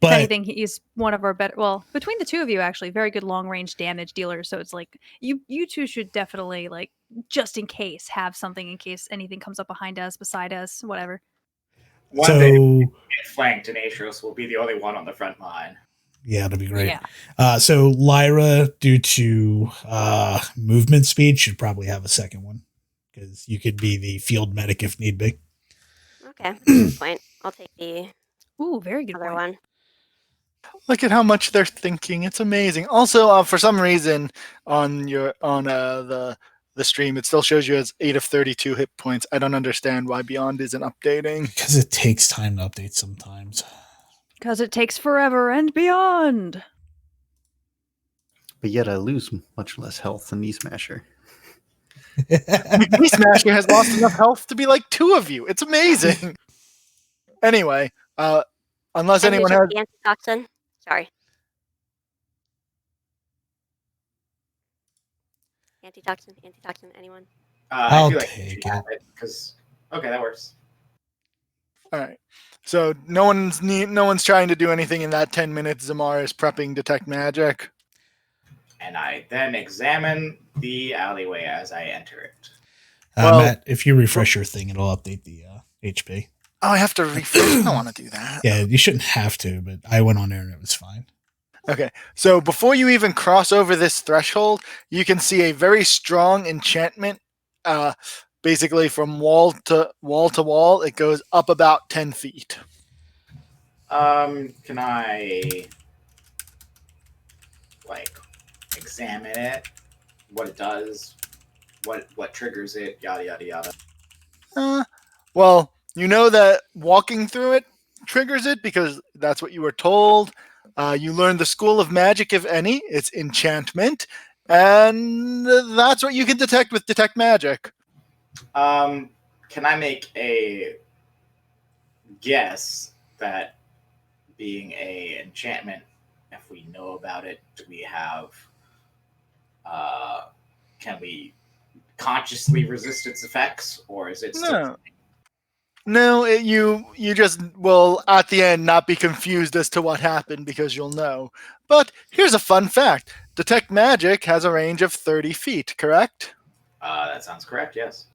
Speaker 1: But
Speaker 4: anything, he's one of our better. Well, between the two of you, actually, very good long range damage dealers. So it's like you two should definitely, like, just in case, have something in case anything comes up behind us, beside us, whatever.
Speaker 3: One day,
Speaker 1: so
Speaker 3: get flanked, and Atros will be the only one on the front line.
Speaker 1: yeah, that'd be great.
Speaker 4: Yeah.
Speaker 1: So Lyra, due to movement speed, should probably have a second one because you could be the field medic if need be.
Speaker 5: Okay, good point. I'll take the
Speaker 4: Ooh, very good
Speaker 5: other
Speaker 4: point.
Speaker 5: one.
Speaker 2: Look at how much they're thinking. It's amazing. Also, for some reason, on the stream, it still shows you as 8 of 32 hit points. I don't understand why Beyond isn't updating.
Speaker 1: Because it takes time to update sometimes.
Speaker 4: Because it takes forever and beyond.
Speaker 6: But yet I lose much less health than Knee Smasher.
Speaker 2: Knee Smasher has lost enough health to be like 2 of you. It's amazing. Anyway, unless
Speaker 5: And who
Speaker 2: anyone
Speaker 5: took
Speaker 2: has...
Speaker 5: the antitoxin? Sorry. Antitoxin, anyone?
Speaker 1: I'll
Speaker 3: I feel like
Speaker 1: take
Speaker 3: you have it because okay, that works.
Speaker 2: All right. So no one's trying to do anything in that 10 minutes. Zamar is prepping detect magic.
Speaker 3: And I then examine the alleyway as I enter it.
Speaker 2: Well-
Speaker 1: Matt, if you refresh your thing, it'll update the HP.
Speaker 2: Oh, I have to refresh. I don't want to do that.
Speaker 1: Yeah, you shouldn't have to, but I went on there and it was fine.
Speaker 2: Okay, so before you even cross over this threshold, you can see a very strong enchantment. Basically, from wall to wall, it goes up about 10 feet.
Speaker 3: Can I examine it? What it does? What triggers it? Yada yada yada.
Speaker 2: Well, you know that walking through it triggers it because that's what you were told. You learned the school of magic, if any. It's enchantment, and that's what you can detect with detect magic.
Speaker 3: Can I make a guess that being a enchantment, if we know about it, do we have can we consciously resist its effects, or is it still
Speaker 2: No, you just will at the end not be confused as to what happened because you'll know. But here's a fun fact. Detect magic has a range of 30 feet, correct?
Speaker 3: that sounds correct, yes.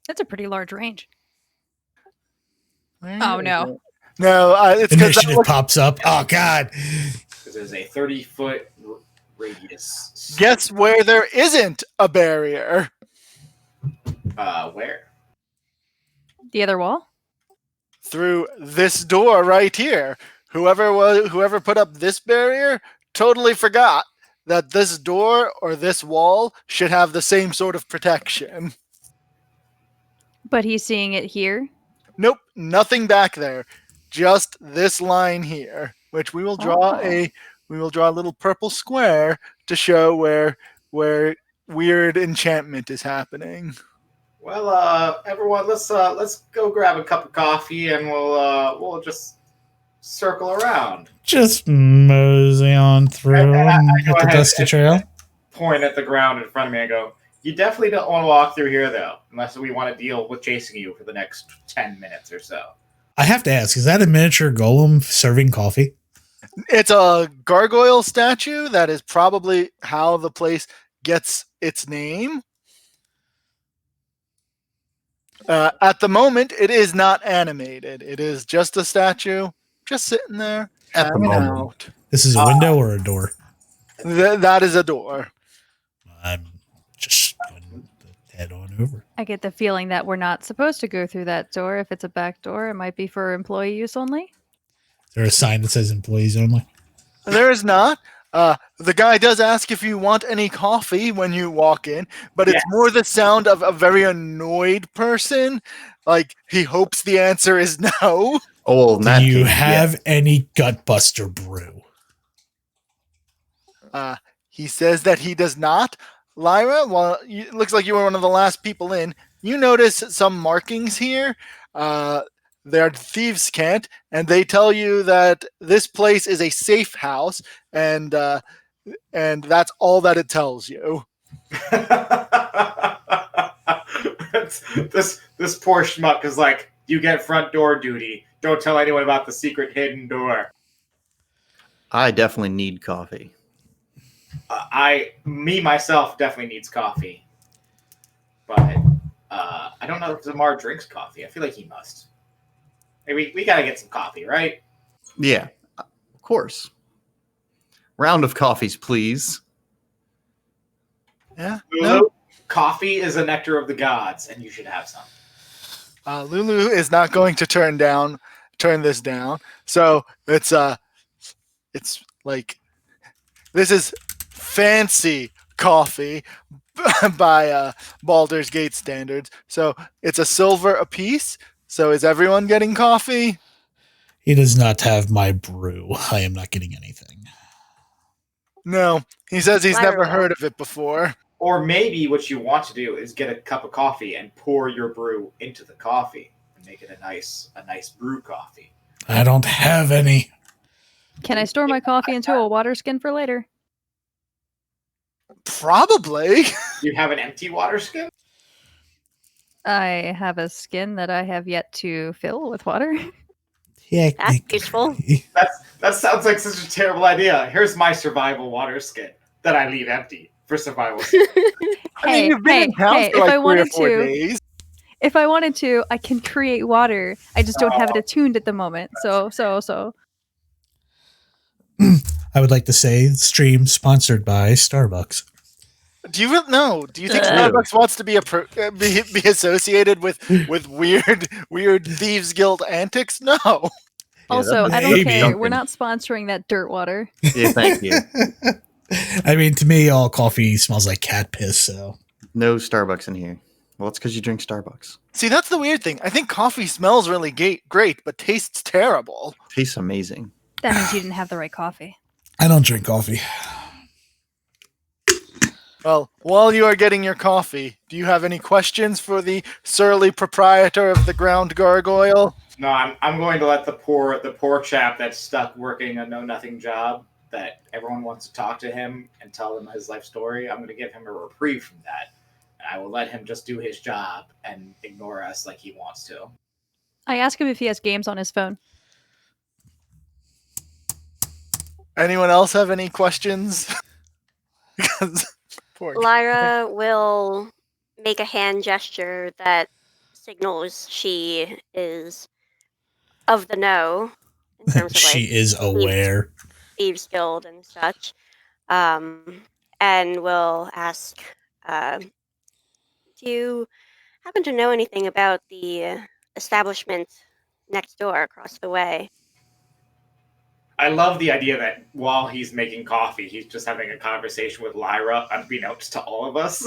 Speaker 4: That's a pretty large range.
Speaker 2: Where
Speaker 4: Oh,
Speaker 2: is
Speaker 4: no.
Speaker 2: it? No, it's because
Speaker 1: Initiative pops up. Oh, God.
Speaker 3: Because is a 30-foot radius.
Speaker 2: Guess where there isn't a barrier?
Speaker 3: Where?
Speaker 4: The other wall?
Speaker 2: Through this door right here. Whoever put up this barrier totally forgot that this door or this wall should have the same sort of protection.
Speaker 4: But he's seeing it here.
Speaker 2: Nope, nothing back there. Just this line here, which we will draw a little purple square to show where weird enchantment is happening.
Speaker 3: Well, everyone, let's go grab a cup of coffee and we'll just circle around.
Speaker 1: Just mosey on through at the dusty trail.
Speaker 3: Point at the ground in front of me and go, you definitely don't want to walk through here, though, unless we want to deal with chasing you for the next 10 minutes or so.
Speaker 1: I have to ask, is that a miniature golem serving coffee?
Speaker 2: It's a gargoyle statue. That is probably how the place gets its name. At the moment, it is not animated. It is just a statue, just sitting there.
Speaker 6: At the moment.
Speaker 2: Out.
Speaker 1: This is a window or a door?
Speaker 2: That is a door.
Speaker 1: I'm just going to head on over.
Speaker 4: I get the feeling that we're not supposed to go through that door. If it's a back door, it might be for employee use only.
Speaker 1: Is there a sign that says employees only?
Speaker 2: There is not. The guy does ask if you want any coffee when you walk in, but it's more the sound of a very annoyed person. Like, he hopes the answer is no.
Speaker 6: Oh, in that
Speaker 1: Do you
Speaker 6: case,
Speaker 1: have any Gutbuster brew?
Speaker 2: He says that he does not. Lyra, well, it looks like you were one of the last people in. You notice some markings here. They're thieves' cant, and they tell you that this place is a safe house, and that's all that it tells you.
Speaker 3: This poor schmuck is like, you get front door duty. Don't tell anyone about the secret hidden door.
Speaker 6: I definitely need coffee.
Speaker 3: Myself definitely needs coffee. But I don't know if Zamar drinks coffee. I feel like he must. Hey, we gotta get some coffee, right?
Speaker 6: Yeah, of course. Round of coffees, please.
Speaker 2: Yeah.
Speaker 3: Lulu,
Speaker 2: No.
Speaker 3: coffee is a nectar of the gods, and you should have some.
Speaker 2: Lulu is not going to turn this down. So it's like, this is fancy coffee by Baldur's Gate standards. So it's a silver apiece. So is everyone getting coffee?
Speaker 1: He does not have my brew. I am not getting anything.
Speaker 2: No. He says he's
Speaker 5: Lyra
Speaker 2: never
Speaker 5: will.
Speaker 2: heard of it before.
Speaker 3: Or maybe what you want to do is get a cup of coffee and pour your brew into the coffee and make it a nice brew coffee.
Speaker 1: I don't have any.
Speaker 4: Can I store my coffee into a water skin for later?
Speaker 2: Probably.
Speaker 3: You have an empty water skin?
Speaker 4: I have a skin that I have yet to fill with water.
Speaker 1: Yeah,
Speaker 5: That's useful.
Speaker 3: That sounds like such a terrible idea. Here's my survival water skin that I leave empty for survival.
Speaker 2: I mean, you've been in town for like 3 or 4 days.
Speaker 4: If I wanted to, I can create water. I just don't have it attuned at the moment. So.
Speaker 1: I would like to say stream sponsored by Starbucks.
Speaker 2: Do you know? Do you think Starbucks wants to be be associated with weird thieves guild antics? No.
Speaker 4: Also, I don't
Speaker 1: maybe.
Speaker 4: care. We're not sponsoring that dirt water.
Speaker 6: Yeah, thank you.
Speaker 1: I mean, to me, all coffee smells like cat piss. So
Speaker 6: No Starbucks in here. Well, it's because you drink Starbucks.
Speaker 2: See, that's the weird thing. I think coffee smells really great, but tastes terrible.
Speaker 6: Tastes amazing.
Speaker 4: That means you didn't have the right coffee.
Speaker 1: I don't drink coffee.
Speaker 2: Well, while you are getting your coffee, do you have any questions for the surly proprietor of the Ground Gargoyle?
Speaker 3: No, I'm going to let the poor chap that's stuck working a know-nothing job that everyone wants to talk to him and tell him his life story. I'm going to give him a reprieve from that. And I will let him just do his job and ignore us like he wants to.
Speaker 4: I ask him if he has games on his phone.
Speaker 2: Anyone else have any questions? Because poor guy.
Speaker 5: Lyra will make a hand gesture that signals she is of the know in terms of
Speaker 1: She is aware.
Speaker 5: Thieves Guild and such, and we'll ask, do you happen to know anything about the establishment next door across the way?
Speaker 3: I love the idea that while he's making coffee, he's just having a conversation with Lyra, unbeknownst to all of us.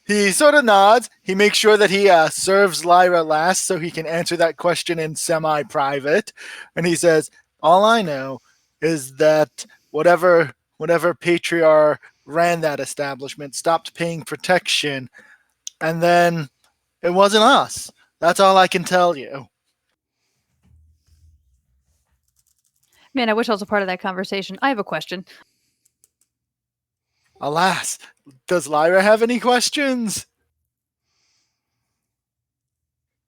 Speaker 2: He sort of nods. He makes sure that he serves Lyra last so he can answer that question in semi-private. And he says, all I know is that whatever patriarch ran that establishment stopped paying protection, and then it wasn't us. That's all I can tell you.
Speaker 4: Man, I wish I was a part of that conversation. I have a question.
Speaker 2: Alas, does Lyra have any questions?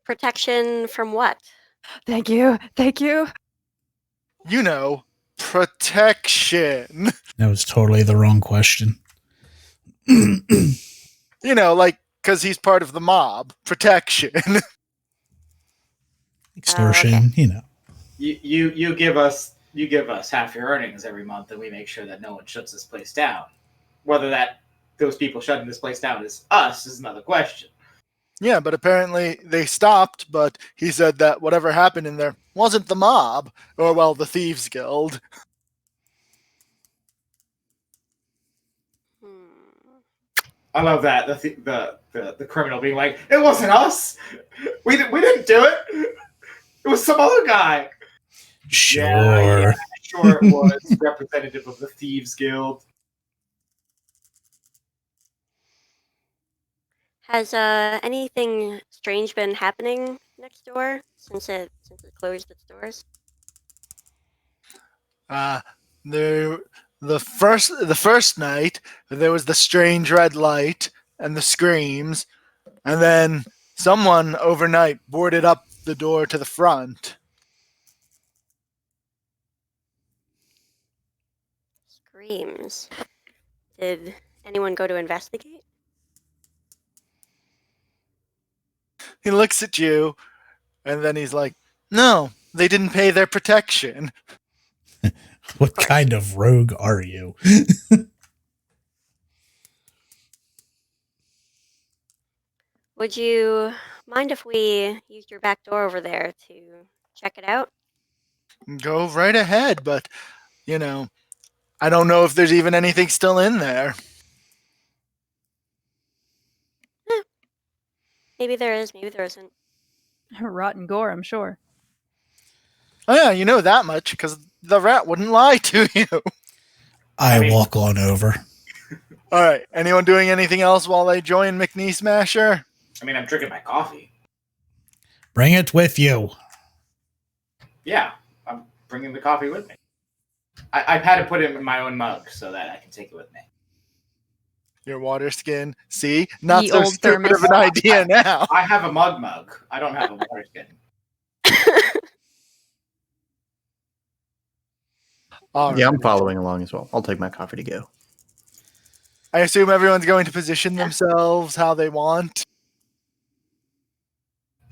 Speaker 5: Protection from what?
Speaker 4: Thank you. Thank you.
Speaker 2: You know, protection.
Speaker 1: That was totally the wrong question.
Speaker 2: You know, like, because he's part of the mob. Protection.
Speaker 1: Extortion,
Speaker 5: okay.
Speaker 1: you know.
Speaker 3: You give us half your earnings every month, and we make sure that no one shuts this place down. Whether those people shutting this place down is us is another question.
Speaker 2: Yeah, but apparently they stopped, but he said that whatever happened in there wasn't the mob, or, well, the Thieves Guild.
Speaker 3: I love that, the criminal being like, it wasn't us! We didn't do it! It was some other guy!
Speaker 1: Sure.
Speaker 3: Yeah, sure it was representative of the Thieves Guild.
Speaker 5: Has anything strange been happening next door since it closed its doors?
Speaker 2: The first night there was the strange red light and the screams, and then someone overnight boarded up the door to the front.
Speaker 5: Screams. Did anyone go to investigate?
Speaker 2: He looks at you, and then he's like, no, they didn't pay their protection.
Speaker 1: What kind of rogue are you?
Speaker 5: Would you mind if we used your back door over there to check it out?
Speaker 2: Go right ahead, but, you know, I don't know if there's even anything still in there.
Speaker 5: Maybe there is, maybe there isn't.
Speaker 4: Rotten gore, I'm sure.
Speaker 2: Oh yeah, you know that much, because the rat wouldn't lie to you.
Speaker 1: I walk on over.
Speaker 2: Alright, anyone doing anything else while they join McNee Smasher?
Speaker 3: I mean, I'm drinking my coffee.
Speaker 1: Bring it with you.
Speaker 3: Yeah, I'm bringing the coffee with me. I've had to put it in my own mug so that I can take it with me.
Speaker 2: Your water skin. See? Not
Speaker 4: The
Speaker 2: so
Speaker 4: old
Speaker 2: stupid
Speaker 4: thermos.
Speaker 2: of an idea now.
Speaker 3: I have a mug. I don't have a water skin.
Speaker 2: All
Speaker 6: Yeah, I'm
Speaker 2: right.
Speaker 6: following along as well. I'll take my coffee to go.
Speaker 2: I assume everyone's going to position themselves how they want.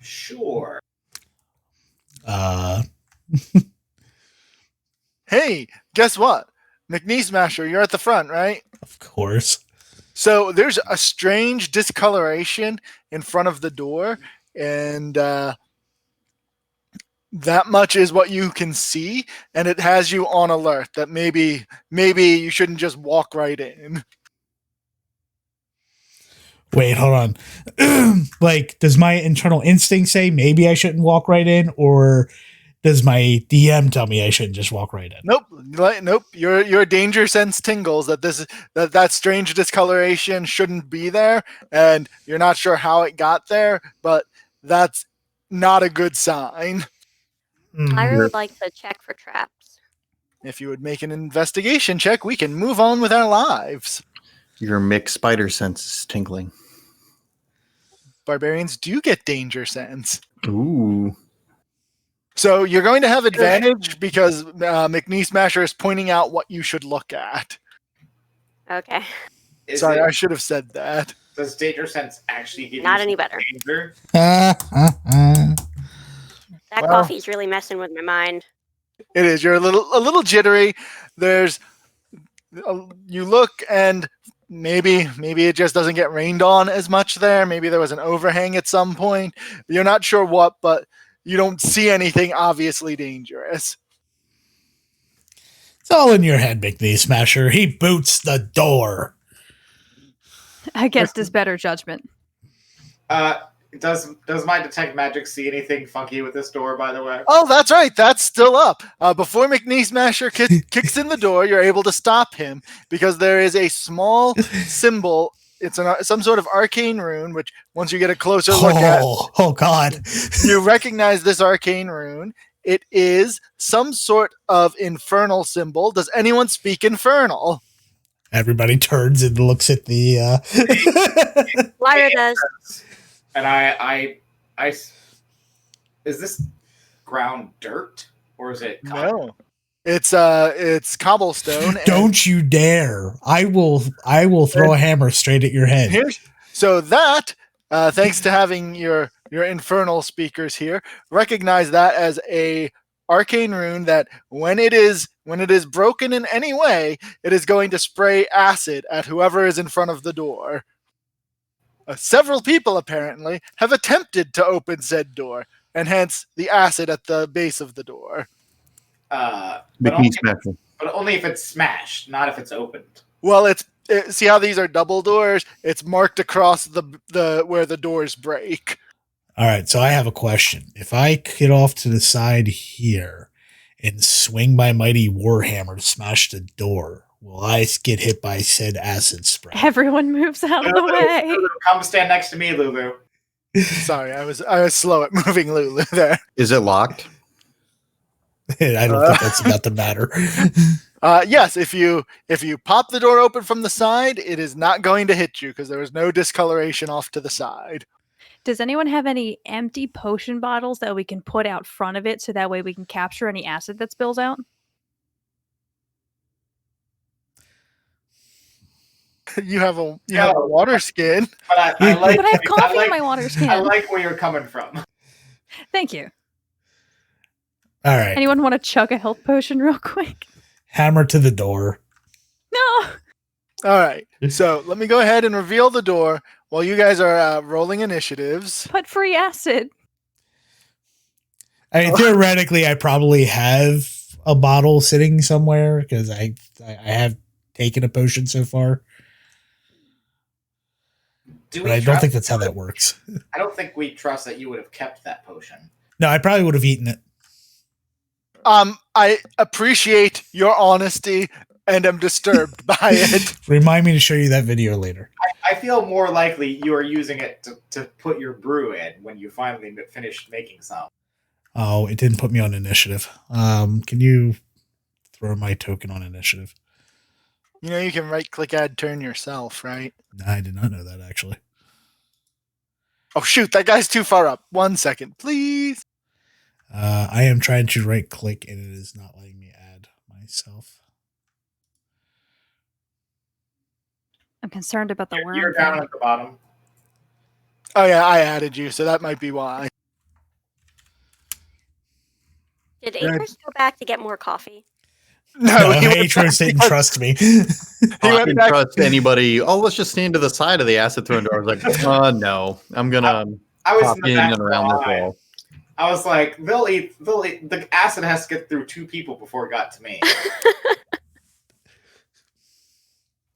Speaker 3: Sure.
Speaker 2: Hey, guess what? McNee Smasher, you're at the front, right?
Speaker 1: Of course.
Speaker 2: So there's a strange discoloration in front of the door, and that much is what you can see, and it has you on alert that maybe you shouldn't just walk right in.
Speaker 1: Wait, hold on. Like, does my internal instinct say maybe I shouldn't walk right in, or does my DM tell me I shouldn't just walk right in?
Speaker 2: Nope. Your danger sense tingles that strange discoloration shouldn't be there, and you're not sure how it got there, but that's not a good sign.
Speaker 5: I would like to check for traps.
Speaker 2: If you would make an investigation check, we can move on with our lives.
Speaker 6: Your mixed spider sense is tingling.
Speaker 2: Barbarians do get danger sense.
Speaker 6: Ooh.
Speaker 2: So you're going to have advantage because McNee Smasher is pointing out what you should look at.
Speaker 5: Okay.
Speaker 2: Sorry, I should have said that.
Speaker 3: Does danger sense actually give
Speaker 5: Not
Speaker 3: you
Speaker 5: any better.
Speaker 3: danger?
Speaker 5: That
Speaker 2: Well-
Speaker 5: coffee's really messing with my mind.
Speaker 2: It is. You're a little jittery. There's you look and maybe it just doesn't get rained on as much there. Maybe there was an overhang at some point. You're not sure what, but you don't see anything obviously dangerous.
Speaker 1: It's all in your head, McNee Smasher. He boots the door.
Speaker 4: Against his better judgment.
Speaker 3: Does my detect magic see anything funky with this door, by the way?
Speaker 2: Oh, that's right. That's still up. Before McNee Smasher kicks in the door, you're able to stop him because there is a small symbol. It's some sort of arcane rune, which once you get a closer look at,
Speaker 1: oh God,
Speaker 2: you recognize this arcane rune. It is some sort of infernal symbol. Does anyone speak infernal?
Speaker 1: Everybody turns and looks at the.
Speaker 5: Lyra does.
Speaker 3: And I is this ground dirt or is it
Speaker 2: No. It's cobblestone.
Speaker 1: Don't you dare! I will throw a hammer straight at your head.
Speaker 2: So that, thanks to having your infernal speakers here, recognize that as a arcane rune that when it is broken in any way, it is going to spray acid at whoever is in front of the door. Several people apparently have attempted to open said door, and hence the acid at the base of the door.
Speaker 3: But only if it's smashed, not if it's opened.
Speaker 2: Well, see how these are double doors? It's marked across the where the doors break.
Speaker 1: All right, so I have a question. If I get off to the side here and swing my mighty warhammer to smash the door, will I get hit by said acid spray?
Speaker 4: Everyone moves out of the way.
Speaker 3: Lulu, come stand next to me, Lulu.
Speaker 2: Sorry, I was slow at moving Lulu there.
Speaker 6: Is it locked?
Speaker 1: I don't think that's about to matter.
Speaker 2: Yes, if you pop the door open from the side, it is not going to hit you because there is no discoloration off to the side.
Speaker 4: Does anyone have any empty potion bottles that we can put out front of it so that way we can capture any acid that spills out?
Speaker 2: You have a water skin.
Speaker 3: But I like.
Speaker 4: But I have coffee in my water skin.
Speaker 3: I like where you're coming from.
Speaker 4: Thank you.
Speaker 1: All right.
Speaker 4: Anyone want to chug a health potion real quick?
Speaker 1: Hammer to the door.
Speaker 4: No.
Speaker 2: All right. So let me go ahead and reveal the door while you guys are rolling initiatives.
Speaker 4: Put free acid.
Speaker 1: I mean, theoretically, I probably have a bottle sitting somewhere because I have taken a potion so far. But I don't think that's how that works.
Speaker 3: I don't think we trust that you would have kept that potion.
Speaker 1: No, I probably would have eaten it.
Speaker 2: I appreciate your honesty and am disturbed by it.
Speaker 1: Remind me to show you that video later.
Speaker 3: I feel more likely you are using it to put your brew in when you finally finished making some.
Speaker 1: Oh, it didn't put me on initiative. Can you throw my token on initiative?
Speaker 2: You know, you can right-click add turn yourself, right?
Speaker 1: I did not know that, actually.
Speaker 2: Oh, shoot, that guy's too far up. 1 second, please.
Speaker 1: I am trying to right-click, and it is not letting me add myself.
Speaker 4: I'm concerned about the worm.
Speaker 3: You're down at the bottom.
Speaker 2: Oh, yeah, I added you, so that might be why.
Speaker 5: Did Atris go back to get more coffee?
Speaker 2: No,
Speaker 1: Atros didn't trust me.
Speaker 6: I didn't trust anybody. Oh, let's just stand to the side of the acid throwing door. I was like, no, I'm gonna
Speaker 3: I was
Speaker 6: pop in and around this
Speaker 3: line.
Speaker 6: wall.
Speaker 3: I was like, they'll eat. The acid has to get through 2 people before it got to me.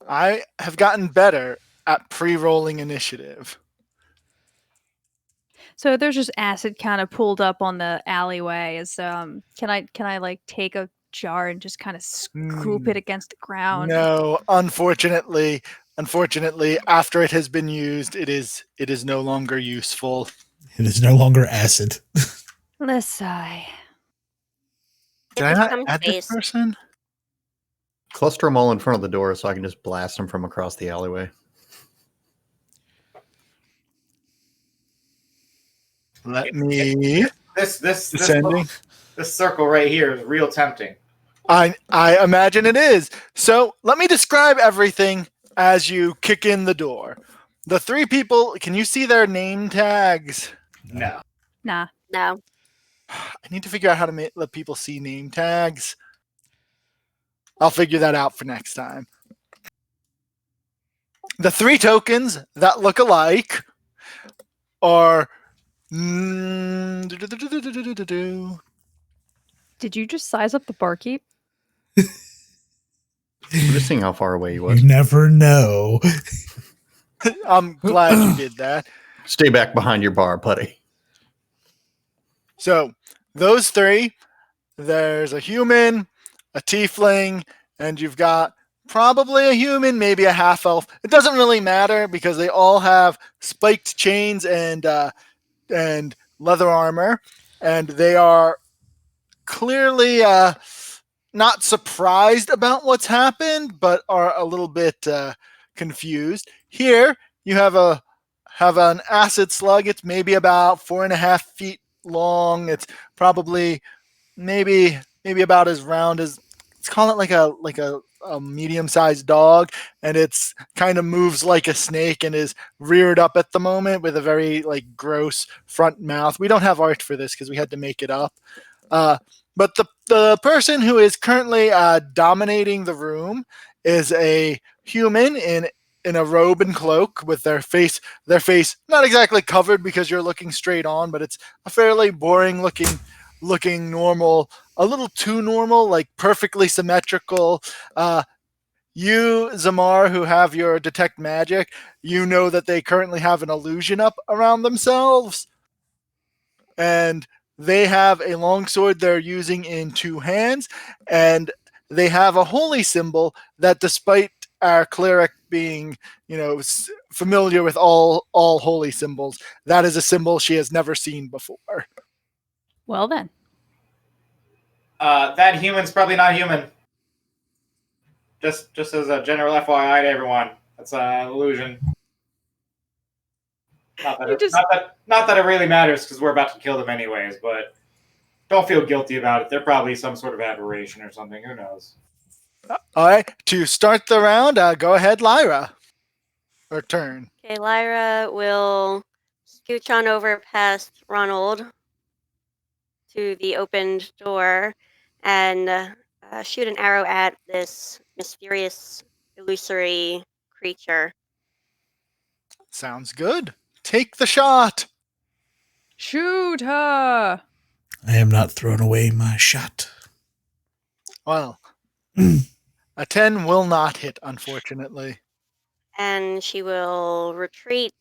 Speaker 2: I have gotten better at pre-rolling initiative.
Speaker 4: So there's just acid kind of pulled up on the alleyway. Can I like take a jar and just kind of scoop it against the ground?
Speaker 2: No, unfortunately, after it has been used, it is no longer useful.
Speaker 1: It is no longer acid.
Speaker 4: Let's sigh.
Speaker 2: Did I not add this person?
Speaker 6: Cluster them all in front of the door so I can just blast them from across the alleyway.
Speaker 2: Let me.
Speaker 3: This
Speaker 2: Descending.
Speaker 3: This circle right here is real tempting.
Speaker 2: I imagine it is. So let me describe everything as you kick in the door. The 3 people, can you see their name tags?
Speaker 3: No.
Speaker 4: Nah.
Speaker 5: No.
Speaker 2: I need to figure out how to let people see name tags. I'll figure that out for next time. The 3 tokens that look alike are.
Speaker 4: Did you just size up the barkeep?
Speaker 6: We're just seeing how far away he was.
Speaker 1: You never know.
Speaker 2: I'm glad you did that.
Speaker 6: Stay back behind your bar, buddy.
Speaker 2: So, those 3, there's a human, a tiefling, and you've got probably a human, maybe a half elf. It doesn't really matter because they all have spiked chains and leather armor, and they are clearly not surprised about what's happened, but are a little bit confused. Here you have an acid slug. It's maybe about 4.5 feet long. It's probably maybe about as round as, let's call it like a medium-sized dog, and it's kind of moves like a snake and is reared up at the moment with a very like gross front mouth. We don't have art for this because we had to make it up. But the person who is currently dominating the room is a human in a robe and cloak with their face not exactly covered because you're looking straight on, but it's a fairly boring looking normal, a little too normal, like perfectly symmetrical. You, Zamar, who have your detect magic, you know that they currently have an illusion up around themselves, and they have a longsword they're using in 2 hands, and they have a holy symbol that, despite our cleric being, familiar with all holy symbols, that is a symbol she has never seen before.
Speaker 4: Well then.
Speaker 3: That human's probably not human. Just as a general FYI to everyone, that's an illusion. Not that it really matters because we're about to kill them anyways, but don't feel guilty about it. They're probably some sort of aberration or something. Who knows?
Speaker 2: All right, to start the round, go ahead, Lyra. Or turn.
Speaker 5: Okay, Lyra will scooch on over past Ronald to the opened door and shoot an arrow at this mysterious, illusory creature.
Speaker 2: Sounds good. Take the shot.
Speaker 4: Shoot her!
Speaker 1: I am not throwing away my shot.
Speaker 2: Well, a 10 will not hit, unfortunately.
Speaker 5: And she will retreat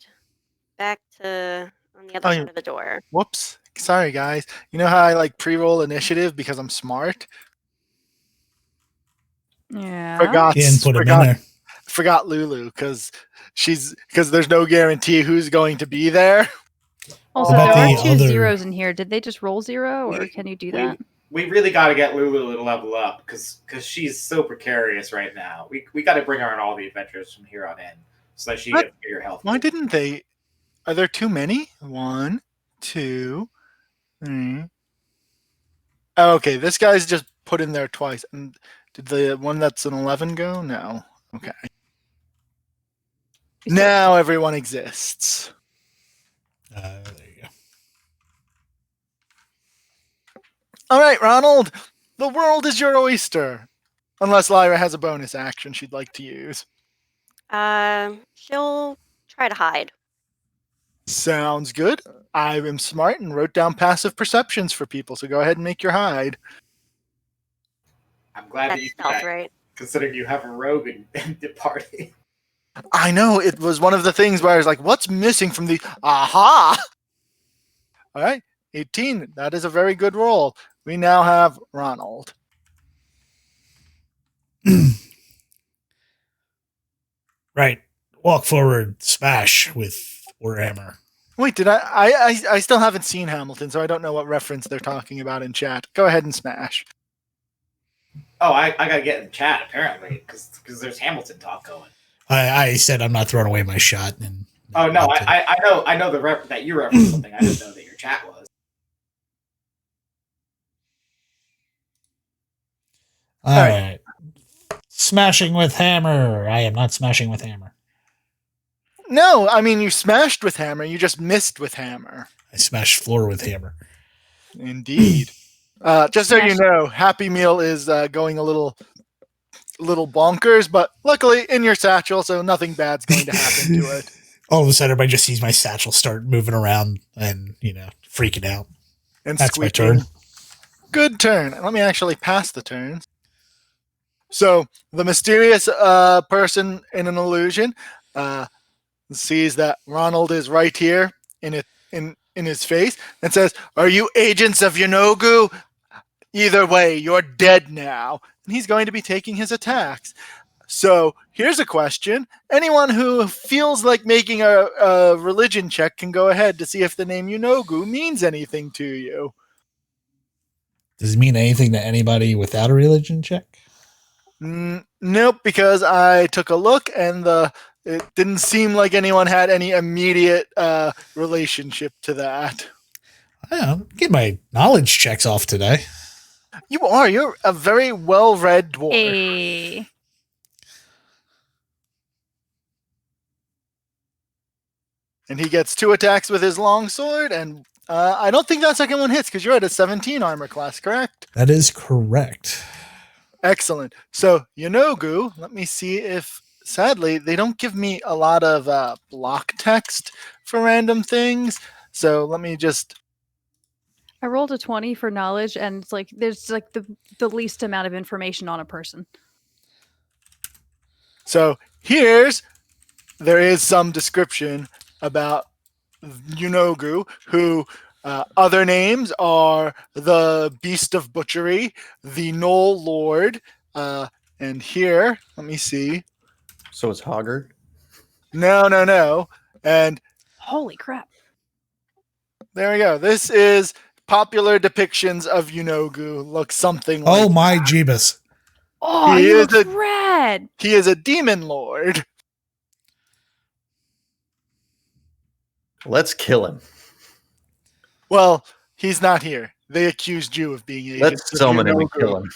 Speaker 5: back to on the other side of the door.
Speaker 2: Whoops. Sorry, guys. You know how I like pre-roll initiative because I'm smart?
Speaker 4: Yeah.
Speaker 2: Forgot Lulu because there's no guarantee who's going to be there.
Speaker 4: Also, there are 2 zeros in here. Did they just roll 0, or can you do that?
Speaker 3: We really got to get Lulu to level up because she's so precarious right now. We got to bring her on all the adventures from here on in so that she gets bigger health.
Speaker 2: Why didn't they? Are there too many? 1, 2, 3. Oh, okay, this guy's just put in there twice. And did the one that's an 11 go? No. Okay. Now everyone exists.
Speaker 1: There you go.
Speaker 2: All right, Ronald. The world is your oyster. Unless Lyra has a bonus action she'd like to use.
Speaker 5: She'll try to hide.
Speaker 2: Sounds good. I am smart and wrote down passive perceptions for people, so go ahead and make your hide.
Speaker 3: I'm glad that you did that, right? Considering you have a rogue in the party.
Speaker 2: I know, it was one of the things where I was like, what's missing from the... Aha! All right, 18. That is a very good roll. We now have Ronald.
Speaker 1: Right. Walk forward, smash with Warhammer.
Speaker 2: Wait, did I still haven't seen Hamilton, so I don't know what reference they're talking about in chat. Go ahead and smash.
Speaker 3: Oh, I gotta get in chat apparently because there's Hamilton talk going.
Speaker 1: I said I'm not throwing away my shot. And
Speaker 3: oh no, I know that you referenced something. I didn't know that your chat was.
Speaker 1: All right. Smashing with hammer. I am not smashing with hammer.
Speaker 2: No, I mean you smashed with hammer. You just missed with hammer.
Speaker 1: I smashed floor with hammer.
Speaker 2: Indeed. Just so you know, Happy Meal is going a little bonkers, but luckily in your satchel, so nothing bad's going to happen to it.
Speaker 1: All of a sudden, everybody just sees my satchel start moving around and, freaking out.
Speaker 2: And
Speaker 1: that's
Speaker 2: squeaking.
Speaker 1: my turn.
Speaker 2: Good turn. Let me actually pass the turns. So the mysterious person in an illusion sees that Ronald is right here in his face and says, "Are you agents of Yunogu? Either way, you're dead now." And he's going to be taking his attacks. So here's a question. Anyone who feels like making a religion check can go ahead to see if the name Yunogu means anything to you.
Speaker 1: Does it mean anything to anybody without a religion check?
Speaker 2: Nope, because I took a look and it didn't seem like anyone had any immediate relationship to that.
Speaker 1: I'll get my knowledge checks off today.
Speaker 2: You're a very well-read dwarf.
Speaker 4: Hey.
Speaker 2: And he gets 2 attacks with his longsword, and I don't think that second one hits because you're at a 17 armor class, correct?
Speaker 1: That is correct.
Speaker 2: Excellent. So, Yunogu, let me see if, sadly, they don't give me a lot of block text for random things. So let me just...
Speaker 4: I rolled a 20 for knowledge, and it's like there's like the least amount of information on a person.
Speaker 2: So there is some description about Yunogu, who other names are the Beast of Butchery, the Knoll Lord, and here, let me see.
Speaker 6: So it's Hoggard?
Speaker 2: No. And
Speaker 4: holy crap.
Speaker 2: There we go. This is popular depictions of Yunogu. Look something like
Speaker 1: Oh my Jeebus.
Speaker 4: Oh, he looks rad.
Speaker 2: He is a demon lord.
Speaker 6: Let's kill him.
Speaker 2: Well, he's not here. They accused you of being agent.
Speaker 6: Let's summon him and kill him.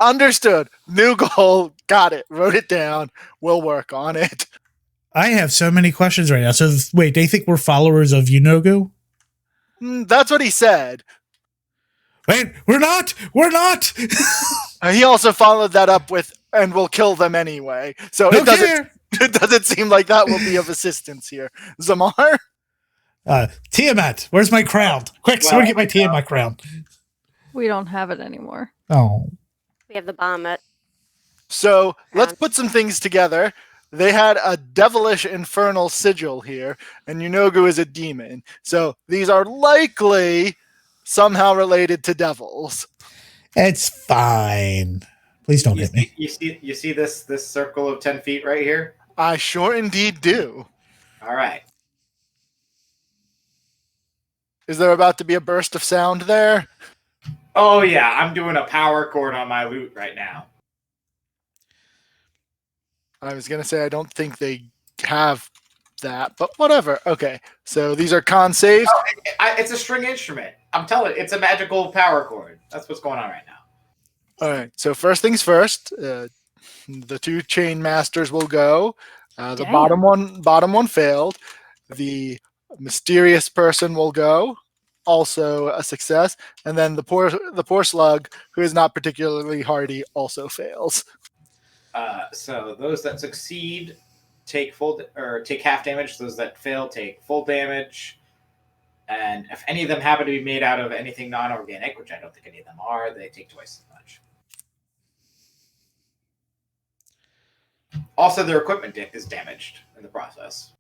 Speaker 2: Understood. New goal. Got it. Wrote it down. We'll work on it.
Speaker 1: I have so many questions right now. So wait, they think we're followers of Yunogu?
Speaker 2: That's what he said.
Speaker 1: Wait, we're not.
Speaker 2: He also followed that up with, "and we'll kill them anyway." So it doesn't seem like that will be of assistance here. Zamar?
Speaker 1: Tiamat, where's my crown? Quick, someone get my Tiamat crown.
Speaker 4: We don't have it anymore.
Speaker 1: Oh.
Speaker 5: We have the bomb at.
Speaker 2: So let's put some things together. They had a devilish infernal sigil here, and Yunogu is a demon. So these are likely somehow related to devils.
Speaker 1: It's fine. Please don't hit me.
Speaker 3: You see this circle of 10 feet right here?
Speaker 2: I sure indeed do.
Speaker 3: All right.
Speaker 2: Is there about to be a burst of sound there?
Speaker 3: Oh yeah, I'm doing a power chord on my lute right now.
Speaker 2: I was going to say I don't think they have that, but whatever. Okay, so these are con saves.
Speaker 3: Oh, it's a string instrument. I'm telling you, it's a magical power chord. That's what's going on right now.
Speaker 2: All right, so first things first, the 2 chain masters will go. The bottom one failed. The mysterious person will go, also a success, and then the poor slug, who is not particularly hardy, also fails.
Speaker 3: So those that succeed take take half damage. Those that fail take full damage. And if any of them happen to be made out of anything non-organic, which I don't think any of them are, they take twice as much. Also, their equipment is damaged in the process.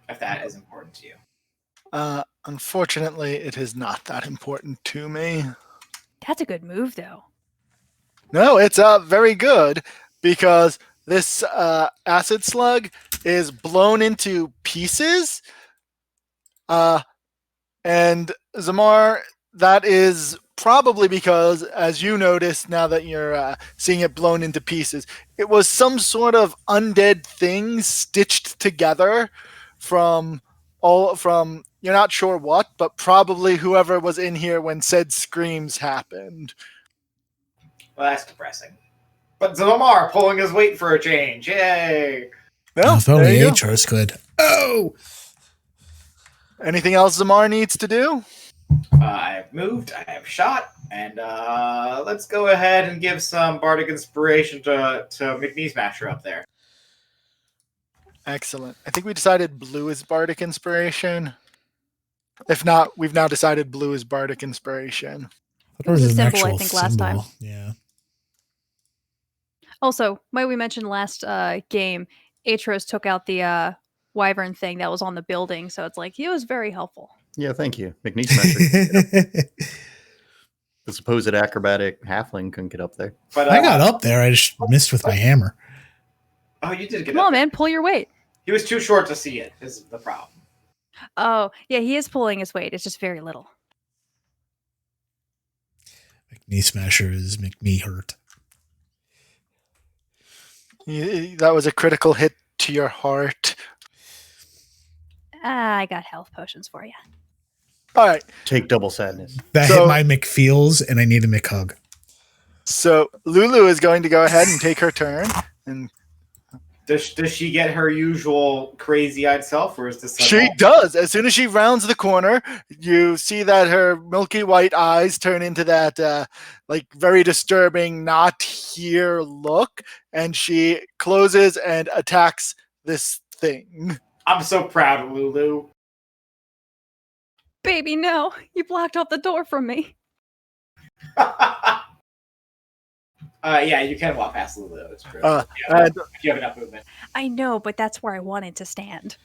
Speaker 3: If that is important to you.
Speaker 2: Unfortunately, it is not that important to me.
Speaker 4: That's a good move, though.
Speaker 2: No, it's very good because this acid slug is blown into pieces. And Zamar, that is probably because, as you notice now that you're seeing it blown into pieces, it was some sort of undead thing stitched together from you're not sure what, but probably whoever was in here when said screams happened.
Speaker 3: Well, that's depressing. But Zamar pulling his weight for a change. Yay!
Speaker 2: Well,
Speaker 1: if only HR's could. Oh!
Speaker 2: Anything else Zamar needs to do?
Speaker 3: I've moved, I have shot, and let's go ahead and give some bardic inspiration to McNee Smasher up there.
Speaker 2: Excellent. I think we decided blue is bardic inspiration. If not, we've now decided blue is bardic inspiration.
Speaker 1: There was
Speaker 4: a
Speaker 1: an
Speaker 4: symbol, I
Speaker 1: actual
Speaker 4: think, last time.
Speaker 1: symbol. Yeah.
Speaker 4: Also, might we mention last game, Atros took out the wyvern thing that was on the building, so it's like he was very helpful.
Speaker 6: Yeah, thank you. McNee Smasher. The supposed acrobatic halfling couldn't get up there.
Speaker 3: But
Speaker 1: I got up there. I just missed with my hammer.
Speaker 3: Oh, you did get
Speaker 4: Come
Speaker 3: up
Speaker 4: on,
Speaker 3: there.
Speaker 4: man, pull your weight.
Speaker 3: He was too short to see it, is the problem.
Speaker 4: Oh, yeah, he is pulling his weight. It's just very little.
Speaker 1: McNee Smashers make me hurt.
Speaker 2: That was a critical hit to your heart.
Speaker 4: I got health potions for you.
Speaker 2: All right.
Speaker 6: Take double sadness.
Speaker 1: That hit my McFeels, and I need a McHug.
Speaker 2: So Lulu is going to go ahead and take her turn. And
Speaker 3: Does she get her usual crazy-eyed self, or is this?
Speaker 2: she does. As soon as she rounds the corner, you see that her milky white eyes turn into that very disturbing "not here" look, and she closes and attacks this thing.
Speaker 3: I'm so proud of Lulu.
Speaker 4: Baby, no. You blocked off the door from me.
Speaker 3: Yeah, you can walk past Lulu. It's true.
Speaker 2: And
Speaker 3: if you have enough movement.
Speaker 4: I know, but that's where I wanted to stand.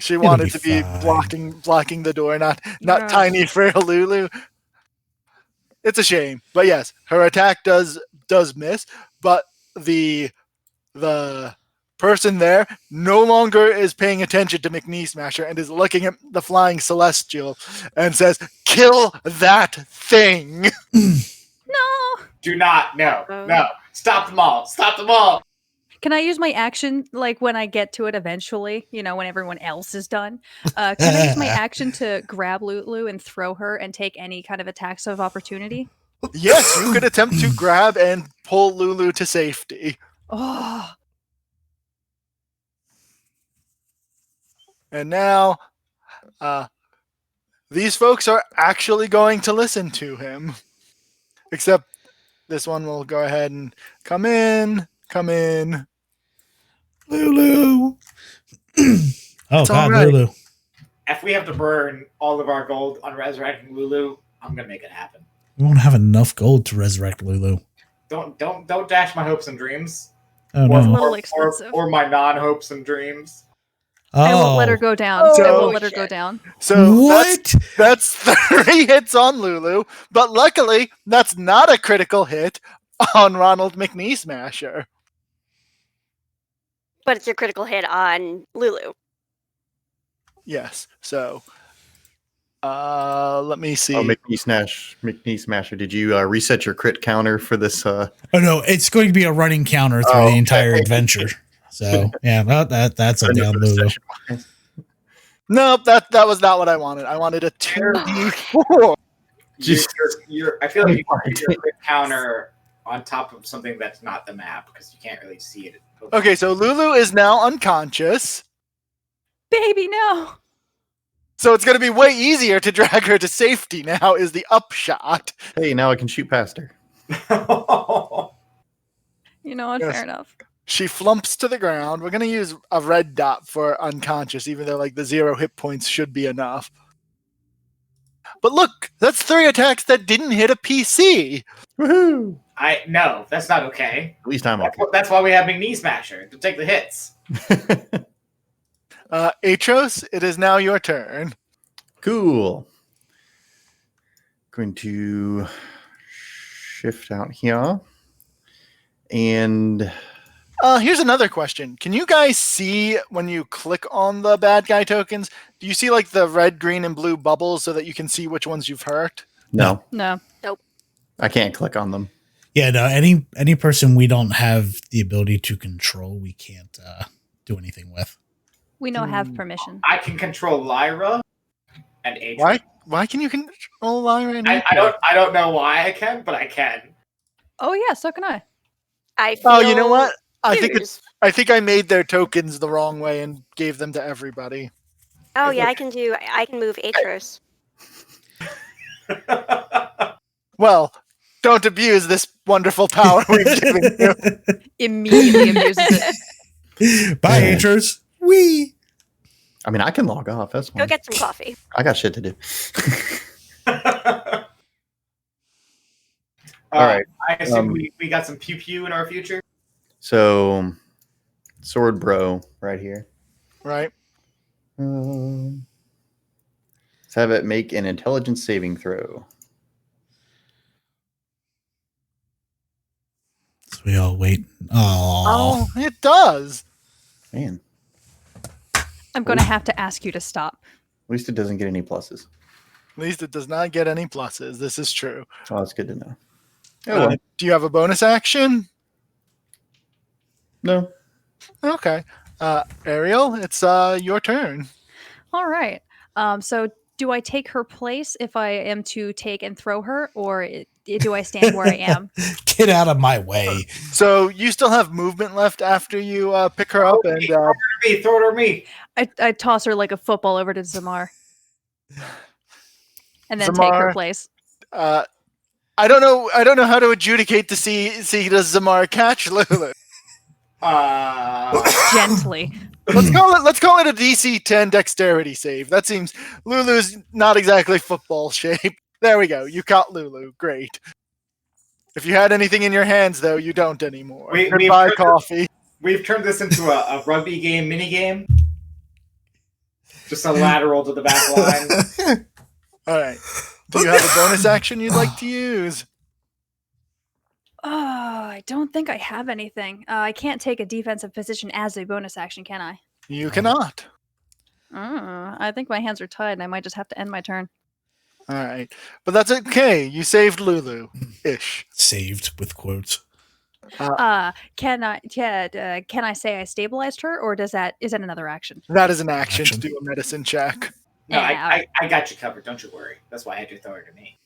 Speaker 2: she wanted
Speaker 1: be
Speaker 2: to be
Speaker 1: fine.
Speaker 2: blocking the door, not
Speaker 4: Yeah.
Speaker 2: tiny frail Lulu. It's a shame, but yes, her attack does miss. But the person there no longer is paying attention to McNee Smasher and is looking at the flying celestial and says, "Kill that thing."
Speaker 4: No.
Speaker 3: Do not. No. Stop them all. Stop them all.
Speaker 4: Can I use my action, like, when I get to it eventually? You know, when everyone else is done? Can I use my action to grab Lulu and throw her and take any kind of attacks of opportunity?
Speaker 2: Yes, you could attempt to grab and pull Lulu to safety.
Speaker 4: Oh.
Speaker 2: And now, these folks are actually going to listen to him. Except this one will go ahead and come in.
Speaker 1: Lulu. Oh,
Speaker 2: It's
Speaker 1: God,
Speaker 2: alright.
Speaker 1: Lulu.
Speaker 3: If we have to burn all of our gold on resurrecting Lulu, I'm gonna make it happen.
Speaker 1: We won't have enough gold to resurrect Lulu.
Speaker 3: Don't dash my hopes and dreams.
Speaker 1: Oh,
Speaker 4: It's a
Speaker 1: no.
Speaker 4: little expensive.
Speaker 3: Or my non-hopes and dreams.
Speaker 4: I won't let her
Speaker 1: Oh,
Speaker 4: go down.
Speaker 2: Oh,
Speaker 4: I won't let her go
Speaker 3: shit.
Speaker 4: down.
Speaker 2: So
Speaker 1: what?
Speaker 2: that's 3 hits on Lulu, but luckily that's not a critical hit on Ronald McNee Smasher.
Speaker 5: But it's your critical hit on Lulu.
Speaker 2: Yes. So let me see.
Speaker 6: Oh, McNee Smasher. Did you reset your crit counter for this?
Speaker 1: Oh, no, it's going to be a running counter through the entire adventure. So, yeah, that's a down Lulu.
Speaker 2: Nope, that was not what I wanted. I wanted a 2d4.
Speaker 3: I feel like you can put your crit counter on top of something that's not the map because you can't really see it.
Speaker 2: Okay, so Lulu is now unconscious.
Speaker 4: Baby, no.
Speaker 2: So it's going to be way easier to drag her to safety now is the upshot.
Speaker 6: Hey, now I can shoot past her.
Speaker 4: You know what?
Speaker 2: Yes.
Speaker 4: Fair enough.
Speaker 2: She flumps to the ground. We're going to use a red dot for unconscious, even though the 0 hit points should be enough. But look, that's 3 attacks that didn't hit a PC.
Speaker 6: Woohoo!
Speaker 3: No, that's not okay.
Speaker 6: At least I'm okay.
Speaker 3: That's why we have McNee Smasher to take the hits.
Speaker 2: Atros, it is now your turn.
Speaker 6: Cool. Going to shift out here. And
Speaker 2: Here's another question. Can you guys see when you click on the bad guy tokens? Do you see the red, green, and blue bubbles so that you can see which ones you've hurt?
Speaker 6: no,
Speaker 4: No.
Speaker 6: I can't click on them.
Speaker 1: Yeah, no, any person we don't have the ability to control, we can't do anything with.
Speaker 4: We don't have permission.
Speaker 3: I can control Lyra and Adrian.
Speaker 2: Why can you control Lyra? And
Speaker 3: I don't know why I can, but I can.
Speaker 4: Oh, yeah, so can I.
Speaker 5: I feel
Speaker 2: Oh, you know what? I
Speaker 5: used.
Speaker 2: think I made their tokens the wrong way and gave them to everybody.
Speaker 5: Oh yeah, I can move Atros.
Speaker 2: Well, don't abuse this wonderful power we've given you.
Speaker 4: Immediately abuses it.
Speaker 1: Bye, Atros. Wee.
Speaker 6: I mean, I can log off. That's
Speaker 5: Go
Speaker 6: fine.
Speaker 5: get some coffee.
Speaker 6: I got shit to do. All right.
Speaker 3: I assume we got some pew pew in our future.
Speaker 6: So, sword bro right here.
Speaker 2: Right.
Speaker 6: Let's have it make an intelligence saving throw.
Speaker 1: So we all wait. Oh,
Speaker 2: it does.
Speaker 6: Man,
Speaker 4: I'm going to have to ask you to stop.
Speaker 6: at least it doesn't get any pluses.
Speaker 2: At least it does not get any pluses. This is true.
Speaker 6: Oh, that's good to know. Oh, well.
Speaker 2: Do you have a bonus action?
Speaker 6: No.
Speaker 2: Okay. Ariel, it's your turn.
Speaker 4: All right. So do I take her place if I am to take and throw her, or do I stand where I am?
Speaker 1: Get out of my way.
Speaker 2: So you still have movement left after you pick her up, and
Speaker 3: Throw it to me.
Speaker 4: I toss her like a football over to Zamar. And then take
Speaker 2: Zamar,
Speaker 4: her place.
Speaker 2: I don't know how to adjudicate to see does Zamar catch Lulu.
Speaker 4: Gently.
Speaker 2: Let's call it a DC 10 dexterity save. That seems Lulu's not exactly football shape. There we go. You caught Lulu. Great. If you had anything in your hands, though, you don't anymore. Goodbye, coffee.
Speaker 3: We've turned this into a rugby game mini game. Just a lateral to the back line.
Speaker 2: All right. Do you have a bonus action you'd like to use?
Speaker 4: Oh, I don't think I have anything. I can't take a defensive position as a bonus action, can I?
Speaker 2: You cannot.
Speaker 4: I think my hands are tied, and I might just have to end my turn.
Speaker 2: All right. But that's okay. You saved Lulu-ish.
Speaker 1: Saved with quotes.
Speaker 4: Can I say I stabilized her, or is that another action?
Speaker 2: That is an action to do a medicine check.
Speaker 3: No,
Speaker 4: Yeah.
Speaker 3: I got you covered. Don't you worry. That's why I had you throw her to me.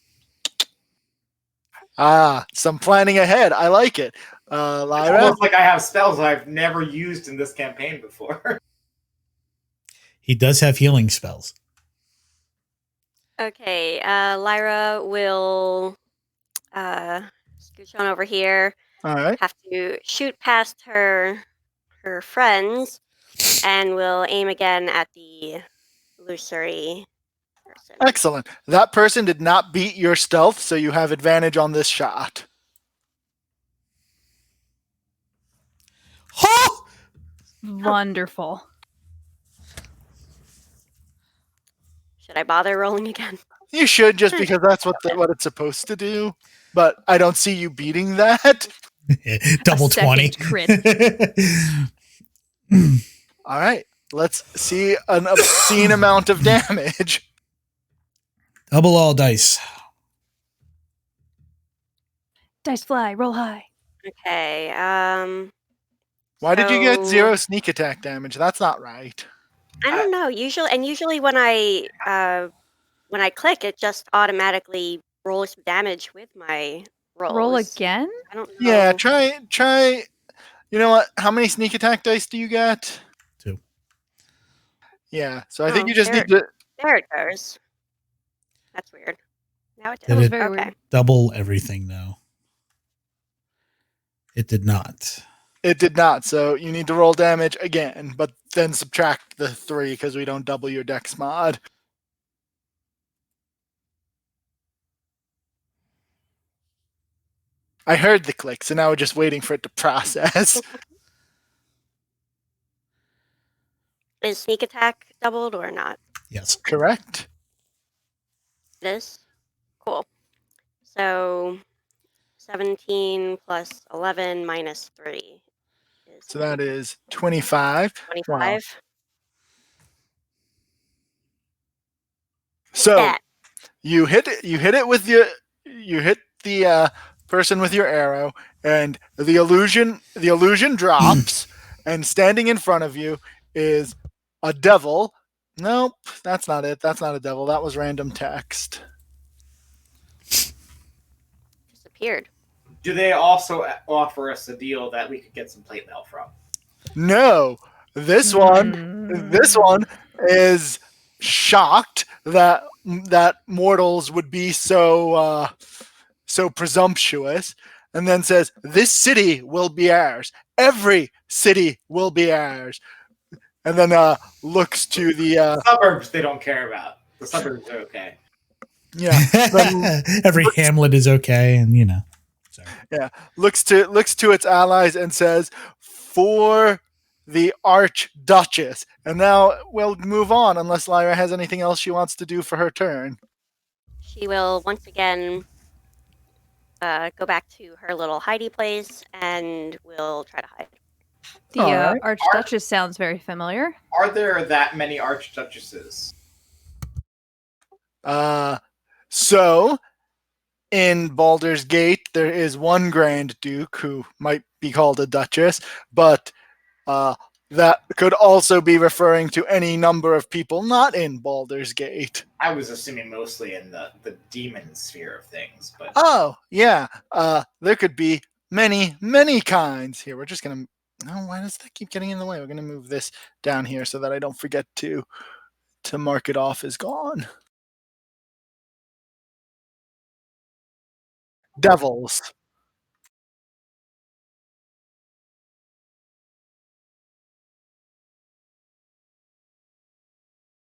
Speaker 2: Some planning ahead. I like it.
Speaker 3: It's
Speaker 2: Lyra?
Speaker 3: almost like I have spells I've never used in this campaign before.
Speaker 1: He does have healing spells.
Speaker 5: Okay, Lyra will scooch on over here.
Speaker 2: All right.
Speaker 5: Have to shoot past her friends, and will aim again at the illusory person.
Speaker 2: Excellent. That person did not beat your stealth, so you have advantage on this shot.
Speaker 1: Oh!
Speaker 4: Wonderful.
Speaker 5: Should I bother rolling again?
Speaker 2: You should, just because that's what it's supposed to do. But I don't see you beating that.
Speaker 1: Double
Speaker 4: A second
Speaker 1: 20.
Speaker 4: crit.
Speaker 2: All right. Let's see an obscene amount of damage.
Speaker 1: Double all dice.
Speaker 4: Dice fly, roll high.
Speaker 5: Okay.
Speaker 2: Why did you get
Speaker 5: So-
Speaker 2: 0 sneak attack damage? That's not right.
Speaker 5: I don't know. Usually when I click, it just automatically rolls damage with my rolls.
Speaker 4: Roll again?
Speaker 5: I don't know.
Speaker 2: Yeah, try. You know what? How many sneak attack dice do you get?
Speaker 1: 2.
Speaker 2: Yeah, so I think
Speaker 5: Oh,
Speaker 2: you just
Speaker 5: there-
Speaker 2: need to.
Speaker 5: There it goes. That's weird. Now it
Speaker 1: Did
Speaker 4: That was
Speaker 1: it-
Speaker 4: very
Speaker 5: Okay.
Speaker 4: weird.
Speaker 1: Double everything, though. It did not.
Speaker 2: It did not, so you need to roll damage again, but then subtract the 3 because we don't double your dex mod. I heard the click, so now we're just waiting for it to process.
Speaker 5: Is sneak attack doubled or not?
Speaker 1: Yes.
Speaker 2: Correct.
Speaker 5: It is? Cool. So 17 plus 11 minus 3 is
Speaker 2: So that is 25.
Speaker 5: 25.
Speaker 2: So
Speaker 5: That.
Speaker 2: you hit it with your the person with your arrow, and the illusion drops, and standing in front of you is a devil. Nope, that's not it. That's not a devil. That was random text.
Speaker 5: Disappeared.
Speaker 3: Do they also offer us a deal that we could get some plate mail from?
Speaker 2: No, this one is shocked that mortals would be so presumptuous, and then says, "This city will be ours. Every city will be ours." And then looks to the
Speaker 3: suburbs. They don't care about the suburbs. Are okay.
Speaker 2: Yeah.
Speaker 1: Every hamlet is okay, and Sorry.
Speaker 2: Yeah. Looks to its allies and says, "For the Archduchess." And now we'll move on, unless Lyra has anything else she wants to do for her turn.
Speaker 5: She will once again go back to her little hidey place and will try to hide.
Speaker 4: The
Speaker 2: Alright.
Speaker 4: Archduchess sounds very familiar.
Speaker 3: Are there that many archduchesses?
Speaker 2: So in Baldur's Gate, there is one Grand Duke who might be called a Duchess, but that could also be referring to any number of people not in Baldur's Gate.
Speaker 3: I was assuming mostly in the demon sphere of things, but
Speaker 2: Oh, yeah. There could be many, many kinds. Here, we're just going to... No, why does that keep getting in the way? We're going to move this down here so that I don't forget to mark it off as gone. Devils.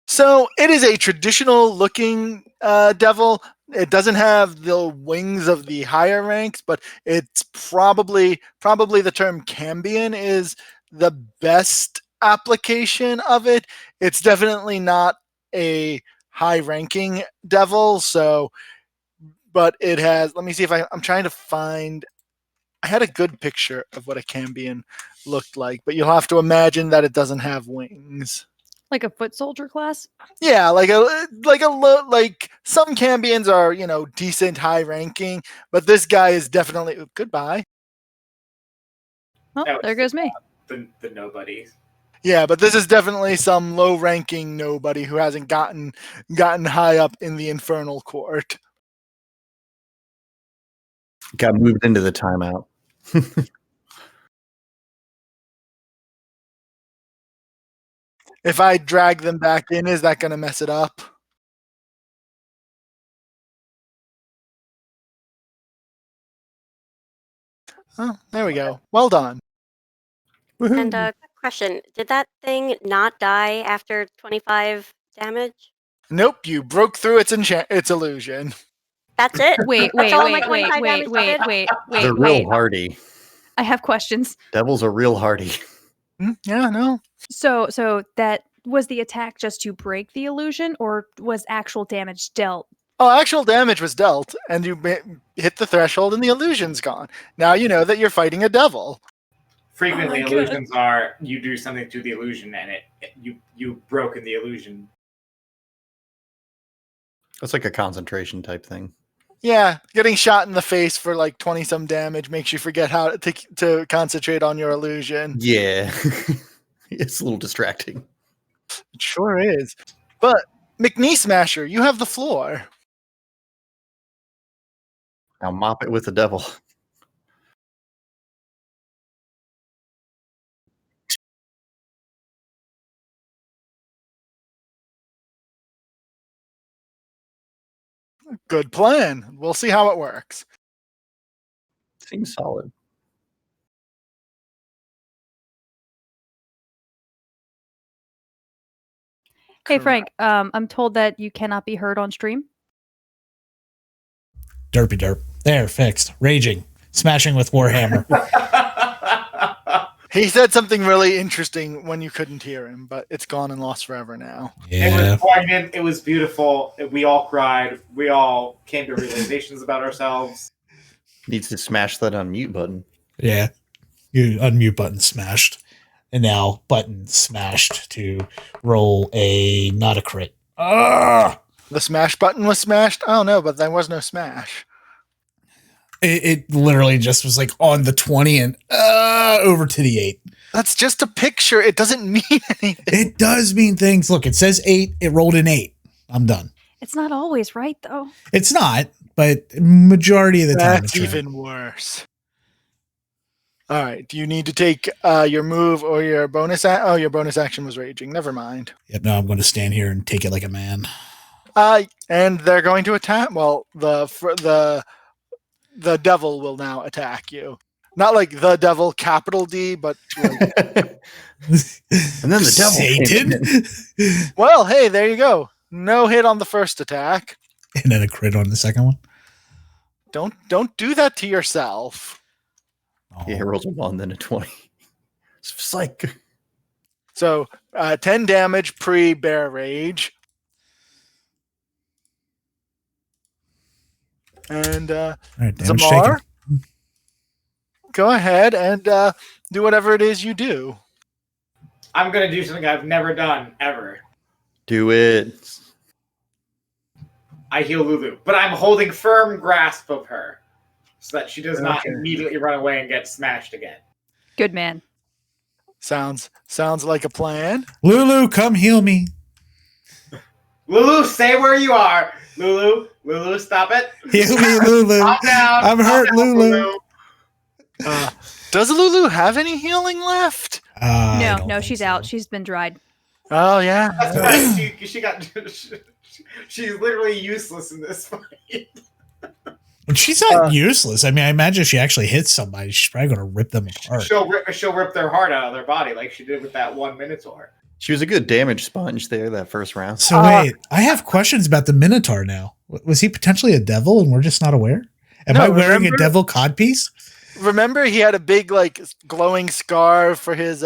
Speaker 2: So it is a traditional looking devil. It doesn't have the wings of the higher ranks, but it's probably the term Cambion is the best application of it. It's definitely not a high ranking devil. So, but it has, let me see if I'm trying to find, I had a good picture of what a Cambion looked like, but you'll have to imagine that it doesn't have wings.
Speaker 4: Like a foot soldier class?
Speaker 2: Yeah, like some Cambions are, decent high ranking, but this guy is definitely goodbye.
Speaker 4: Oh, there goes me.
Speaker 3: The nobody.
Speaker 2: Yeah, but this is definitely some low ranking nobody who hasn't gotten high up in the infernal court.
Speaker 6: Got moved into the timeout.
Speaker 2: If I drag them back in, is that going to mess it up? Oh, there we go. Well done.
Speaker 5: And quick question: did that thing not die after 25 damage?
Speaker 2: Nope, you broke through its illusion.
Speaker 5: That's it.
Speaker 4: Wait.
Speaker 6: They're real hardy.
Speaker 4: I have questions.
Speaker 6: Devils are real hardy.
Speaker 2: Yeah, no.
Speaker 4: So that was the attack just to break the illusion, or was actual damage dealt?
Speaker 2: Oh, actual damage was dealt, and you hit the threshold, and the illusion's gone. Now you know that you're fighting a devil.
Speaker 3: Frequently, illusions are you do something to the illusion, and you've broken the illusion.
Speaker 6: It's like a concentration type thing.
Speaker 2: Yeah, getting shot in the face for like 20 some damage makes you forget how to concentrate on your illusion.
Speaker 6: Yeah, it's a little distracting.
Speaker 2: It sure is. But McNee Smasher, you have the floor.
Speaker 6: Now mop it with the devil.
Speaker 2: Good plan. We'll see how it works.
Speaker 6: Seems solid.
Speaker 4: Hey Frank, I'm told that you cannot be heard on stream.
Speaker 1: Derpy derp. There, fixed. Raging. Smashing with Warhammer.
Speaker 2: He said something really interesting when you couldn't hear him, but it's gone and lost forever now.
Speaker 1: Yeah.
Speaker 3: It was poignant. It was beautiful. We all cried. We all came to realizations about ourselves.
Speaker 6: Needs to smash that unmute button.
Speaker 1: Yeah. You unmute button smashed. And now button smashed to roll a not a crit. Ah!
Speaker 2: The smash button was smashed? Oh no, but there was no smash.
Speaker 1: It literally just was like on the 20 and over to the 8.
Speaker 2: That's just a picture. It doesn't mean anything.
Speaker 1: It does mean things. Look, it says 8. It rolled an 8. I'm done.
Speaker 4: It's not always right, though.
Speaker 1: It's not, but majority of the time
Speaker 2: That's
Speaker 1: it's
Speaker 2: even worse. All right. Do you need to take your move or your bonus? Your bonus action was raging. Never mind.
Speaker 1: Yep, no, I'm going to stand here and take it like a man.
Speaker 2: And they're going to attack. Well, the devil will now attack you. Not like the devil, capital D, but like,
Speaker 6: And then the devil came in.
Speaker 1: Satan.
Speaker 2: well, hey, there you go. No hit on the first attack.
Speaker 1: And then a crit on the second one.
Speaker 2: Don't do that to yourself.
Speaker 1: Oh.
Speaker 6: Yeah, he rolls a 1, then a 20. It's just like
Speaker 2: So 10 damage pre-bear rage. And
Speaker 1: All right, damage
Speaker 2: Zamar,
Speaker 1: taken.
Speaker 2: go ahead and do whatever it is you do.
Speaker 3: I'm gonna do something I've never done ever.
Speaker 6: do it.
Speaker 3: I heal Lulu, but I'm holding firm grasp of her so that she does not
Speaker 2: Okay.
Speaker 3: immediately run away and get smashed again.
Speaker 4: Good man.
Speaker 2: Sounds like a plan.
Speaker 1: Lulu, come heal me.
Speaker 3: Lulu, stay where you are. Lulu, stop it.
Speaker 1: Heal me, Lulu.
Speaker 3: Calm down.
Speaker 1: I'm
Speaker 3: calm
Speaker 1: hurt,
Speaker 3: down,
Speaker 1: Lulu.
Speaker 2: Does Lulu have any healing left?
Speaker 1: I
Speaker 4: No,
Speaker 1: don't
Speaker 4: no,
Speaker 1: think
Speaker 4: she's
Speaker 1: so.
Speaker 4: out. She's been dried.
Speaker 2: Oh yeah.
Speaker 3: That's right. She got. She's literally useless in this fight.
Speaker 1: But she's not useless. I mean, I imagine if she actually hits somebody, she's probably going to rip them apart.
Speaker 3: She'll rip their heart out of their body like she did with that one Minotaur.
Speaker 6: She was a good damage sponge there that first round.
Speaker 1: So wait, I have questions about the Minotaur now. Was he potentially a devil and we're just not aware? Am
Speaker 2: No,
Speaker 1: I wearing
Speaker 2: remember-
Speaker 1: a devil codpiece?
Speaker 2: Remember, he had a big like glowing scar for his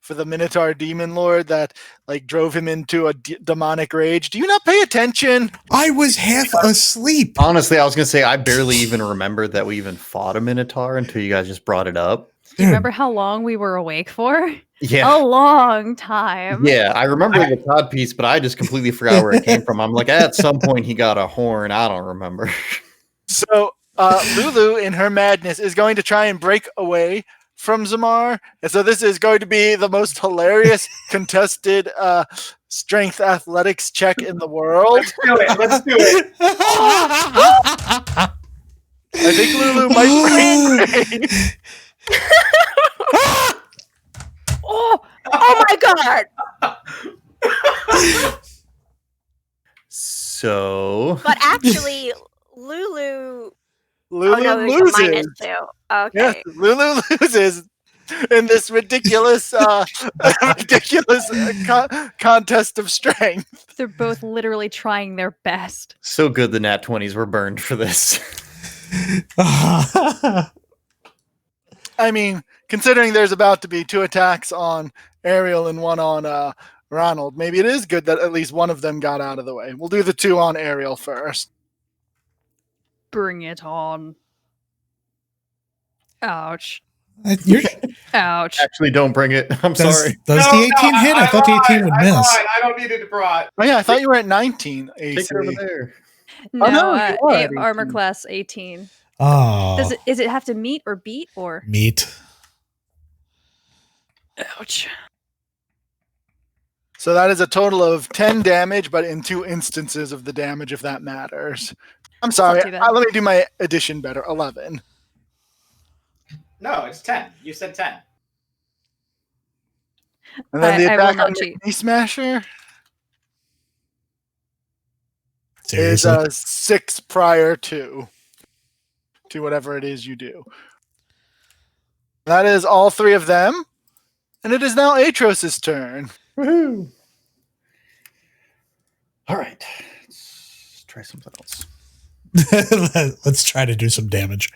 Speaker 2: for the Minotaur demon lord that like drove him into a demonic rage. Do you not pay attention?
Speaker 1: I was half asleep.
Speaker 6: Honestly, I was going to say I barely even remembered that we even fought a Minotaur until you guys just brought it up.
Speaker 4: Do you remember how long we were awake for?
Speaker 6: Yeah.
Speaker 4: A long time.
Speaker 6: Yeah, I remember the cod piece, but I just completely forgot where it came from. I'm like, at some point he got a horn. I don't remember.
Speaker 2: So Lulu, in her madness, is going to try and break away from Zamar, and so this is going to be the most hilarious contested strength athletics check in the world.
Speaker 3: Let's do it.
Speaker 2: I think Lulu might break.
Speaker 5: Oh my god!
Speaker 6: So
Speaker 5: But actually, Lulu.
Speaker 2: Lulu
Speaker 5: Oh no, it was
Speaker 2: loses.
Speaker 5: a -2. Okay.
Speaker 2: Yes, Lulu loses in this ridiculous, contest of strength.
Speaker 4: They're both literally trying their best.
Speaker 6: so good the nat 20s were burned for this.
Speaker 2: I mean, considering there's about to be 2 attacks on Ariel and 1 on Ronald, maybe it is good that at least one of them got out of the way. We'll do the 2 on Ariel first.
Speaker 4: Bring it on. Ouch.
Speaker 1: You're,
Speaker 4: Ouch.
Speaker 6: Actually, don't bring it. I'm
Speaker 1: does
Speaker 6: sorry.
Speaker 1: the 18 hit? I thought the 18 would
Speaker 3: I
Speaker 1: miss.
Speaker 3: lied. I don't need it brought.
Speaker 2: Oh yeah, I thought you were at 19 AC.
Speaker 6: Take it over there.
Speaker 4: No,
Speaker 2: no, you are at
Speaker 4: armor
Speaker 2: 18.
Speaker 4: class 18.
Speaker 1: Oh,
Speaker 4: Is it have to meet or beat or?
Speaker 1: meat.
Speaker 4: Ouch.
Speaker 2: So that is a total of 10 damage, but in 2 instances of the damage, if that matters. I'm sorry.
Speaker 4: too bad.
Speaker 2: Let me do my addition better. 11.
Speaker 3: No, it's 10. You said 10.
Speaker 2: And then the
Speaker 4: I will
Speaker 2: attack
Speaker 4: not
Speaker 2: on the
Speaker 4: cheat.
Speaker 2: knee smasher
Speaker 1: Seriously?
Speaker 2: is 6 prior to whatever it is you do. That is all 3 of them. And it is now Atros' turn.
Speaker 6: Woohoo! All right. Let's try something else.
Speaker 1: Let's try to do some damage.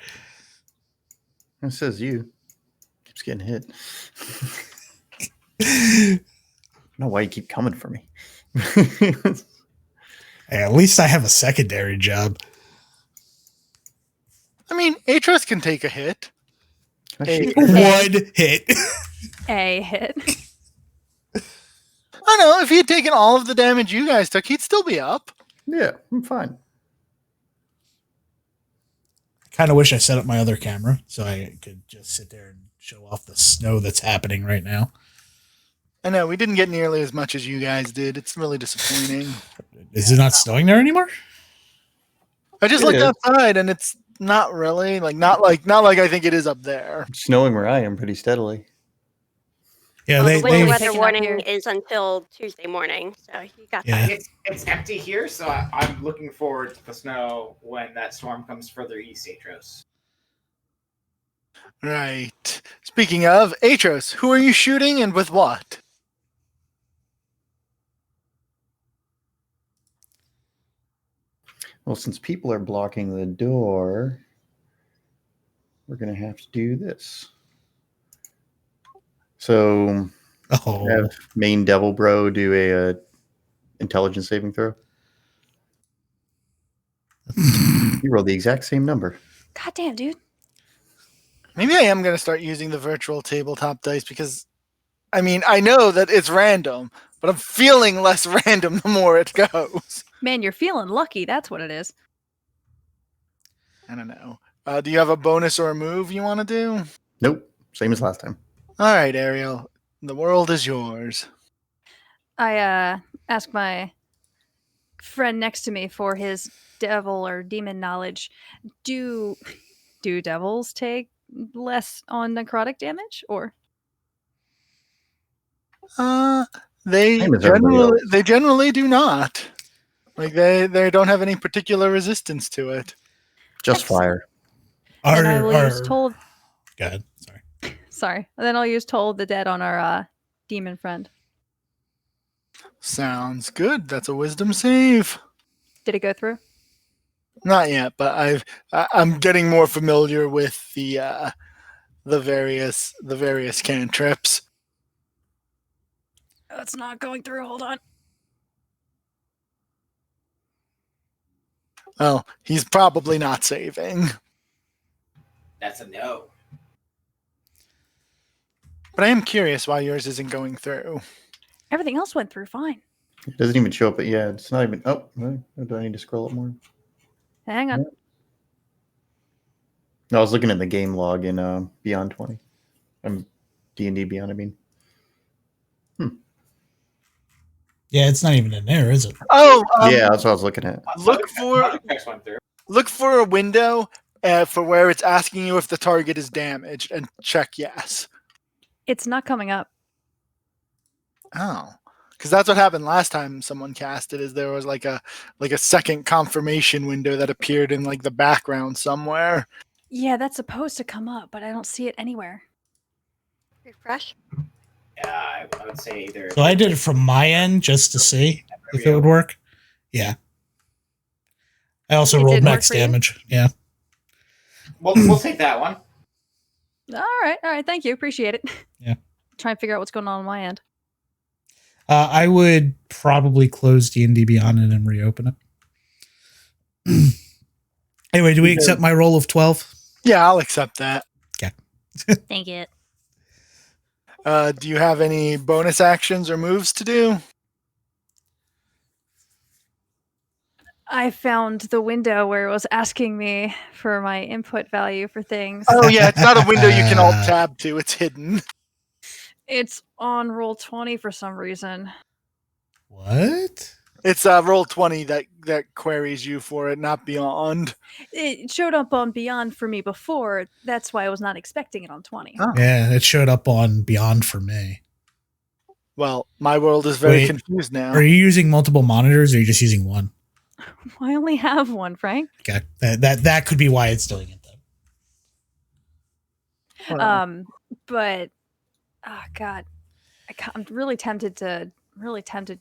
Speaker 6: It says you. Keeps getting hit. I don't know why you keep coming for me.
Speaker 1: Hey, at least I have a secondary job.
Speaker 2: I mean, Atros can take a hit.
Speaker 6: Can I
Speaker 2: Hey.
Speaker 6: shoot?
Speaker 1: One hit.
Speaker 4: A hit.
Speaker 2: I don't know. If he had taken all of the damage you guys took, he'd still be up.
Speaker 6: Yeah, I'm fine.
Speaker 1: Kind of wish I set up my other camera so I could just sit there and show off the snow that's happening right now.
Speaker 2: I know, we didn't get nearly as much as you guys did. It's really disappointing.
Speaker 1: Is it not snowing there anymore?
Speaker 2: I just
Speaker 6: It
Speaker 2: looked
Speaker 6: is.
Speaker 2: outside and it's not really not like I think it is up there.
Speaker 6: It's snowing where I am pretty steadily.
Speaker 1: Yeah,
Speaker 5: the winter
Speaker 1: they
Speaker 5: weather
Speaker 4: Picking up
Speaker 5: warning
Speaker 4: here.
Speaker 5: is until Tuesday morning, so you got
Speaker 1: Yeah.
Speaker 5: that.
Speaker 3: It's empty here, so I'm looking forward to the snow when that storm comes further east, Atros.
Speaker 2: Right. Speaking of, Atros, who are you shooting and with what?
Speaker 6: Well, since people are blocking the door, we're going to have to do this. So
Speaker 1: Oh,
Speaker 6: have main devil bro do a intelligence saving throw. You rolled the exact same number.
Speaker 4: God damn, dude.
Speaker 2: Maybe I am going to start using the virtual tabletop dice because, I mean, I know that it's random, but I'm feeling less random the more it goes.
Speaker 4: Man, you're feeling lucky. That's what it is.
Speaker 2: I don't know. Do you have a bonus or a move you want to do?
Speaker 6: Nope. Same as last time.
Speaker 2: All right, Ariel. The world is yours.
Speaker 4: I ask my friend next to me for his devil or demon knowledge. Do devils take less on necrotic damage, or
Speaker 2: They
Speaker 6: Same as everybody
Speaker 2: generally do not. Like they don't have any particular resistance to it.
Speaker 6: Just
Speaker 4: Excellent.
Speaker 6: fire.
Speaker 4: then I will use toll.
Speaker 1: Go ahead. Sorry.
Speaker 4: Sorry. Then I'll use toll the dead on our demon friend.
Speaker 2: Sounds good. That's a wisdom save.
Speaker 4: Did it go through?
Speaker 2: Not yet, but I'm getting more familiar with the various cantrips.
Speaker 4: Oh, it's not going through. Hold on.
Speaker 2: Well, he's probably not saving.
Speaker 3: That's a no.
Speaker 2: But I am curious why yours isn't going through.
Speaker 4: Everything else went through fine.
Speaker 6: It doesn't even show up, but yeah, it's not even. Oh, do I need to scroll up more?
Speaker 4: Hang on.
Speaker 6: No, I was looking at the game log in Beyond 20. D&D Beyond, I mean.
Speaker 1: Yeah, it's not even in there, is it?
Speaker 2: Oh,
Speaker 6: Yeah, that's what I was looking at.
Speaker 3: Project X went through.
Speaker 2: look for a window for where it's asking you if the target is damaged, and check yes.
Speaker 4: It's not coming up.
Speaker 2: Oh, because that's what happened last time someone cast it. Is there was like a second confirmation window that appeared in like the background somewhere.
Speaker 4: Yeah, that's supposed to come up, but I don't see it anywhere.
Speaker 5: Refresh.
Speaker 3: Yeah, I would say either.
Speaker 1: So I did it from my end just to see if it would work. Yeah. I also
Speaker 4: It
Speaker 1: rolled
Speaker 4: did work
Speaker 1: max
Speaker 4: for you?
Speaker 1: damage. Yeah.
Speaker 3: We'll take that one.
Speaker 4: All right. Thank you. Appreciate it.
Speaker 1: Yeah.
Speaker 4: Try and figure out what's going on my end.
Speaker 1: I would probably close D&D Beyond and then reopen it. Anyway, do we accept my roll of 12?
Speaker 2: Yeah, I'll accept that.
Speaker 4: Thank you.
Speaker 2: Do you have any bonus actions or moves to do?
Speaker 4: I found the window where it was asking me for my input value for things.
Speaker 2: Oh yeah, it's not a window you can alt tab to. It's hidden.
Speaker 4: It's on roll 20 for some reason.
Speaker 1: What?
Speaker 2: It's roll 20 that queries you for it, not beyond.
Speaker 4: It showed up on Beyond for me before. That's why I was not expecting it on 20.
Speaker 2: Oh.
Speaker 1: Yeah, it showed up on Beyond for me.
Speaker 2: Well, my world is very
Speaker 1: Wait,
Speaker 2: confused now.
Speaker 1: Are you using multiple monitors or are you just using one?
Speaker 4: I only have one, Frank.
Speaker 1: Okay. That could be why it's doing it then.
Speaker 4: But oh god, I'm really tempted to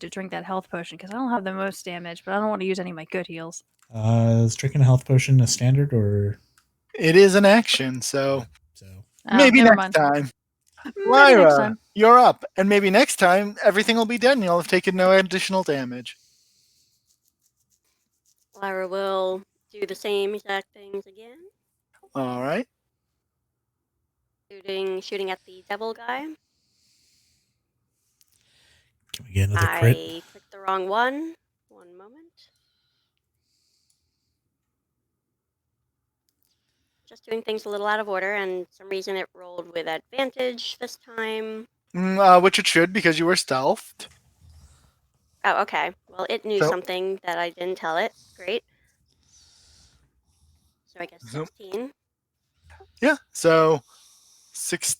Speaker 4: drink that health potion because I don't have the most damage, but I don't want to use any of my good heals.
Speaker 1: Is drinking a health potion a standard or
Speaker 2: It is an action, so
Speaker 4: Oh,
Speaker 2: maybe
Speaker 4: never
Speaker 2: next
Speaker 4: mind.
Speaker 2: time.
Speaker 4: Maybe
Speaker 2: Lyra,
Speaker 4: next time.
Speaker 2: you're up, and maybe next time everything will be dead and you'll have taken no additional damage.
Speaker 5: Lyra will do the same exact things again.
Speaker 2: All right.
Speaker 5: Shooting at the devil guy.
Speaker 1: can we get another crit?
Speaker 5: I clicked the wrong one. One moment. Just doing things a little out of order, and for some reason it rolled with advantage this time.
Speaker 2: Which it should because you were stealthed.
Speaker 5: Oh, okay. Well, it knew
Speaker 2: So-
Speaker 5: something that I didn't tell it. Great. So I guess
Speaker 2: So-
Speaker 5: 16.
Speaker 2: Yeah. So 6.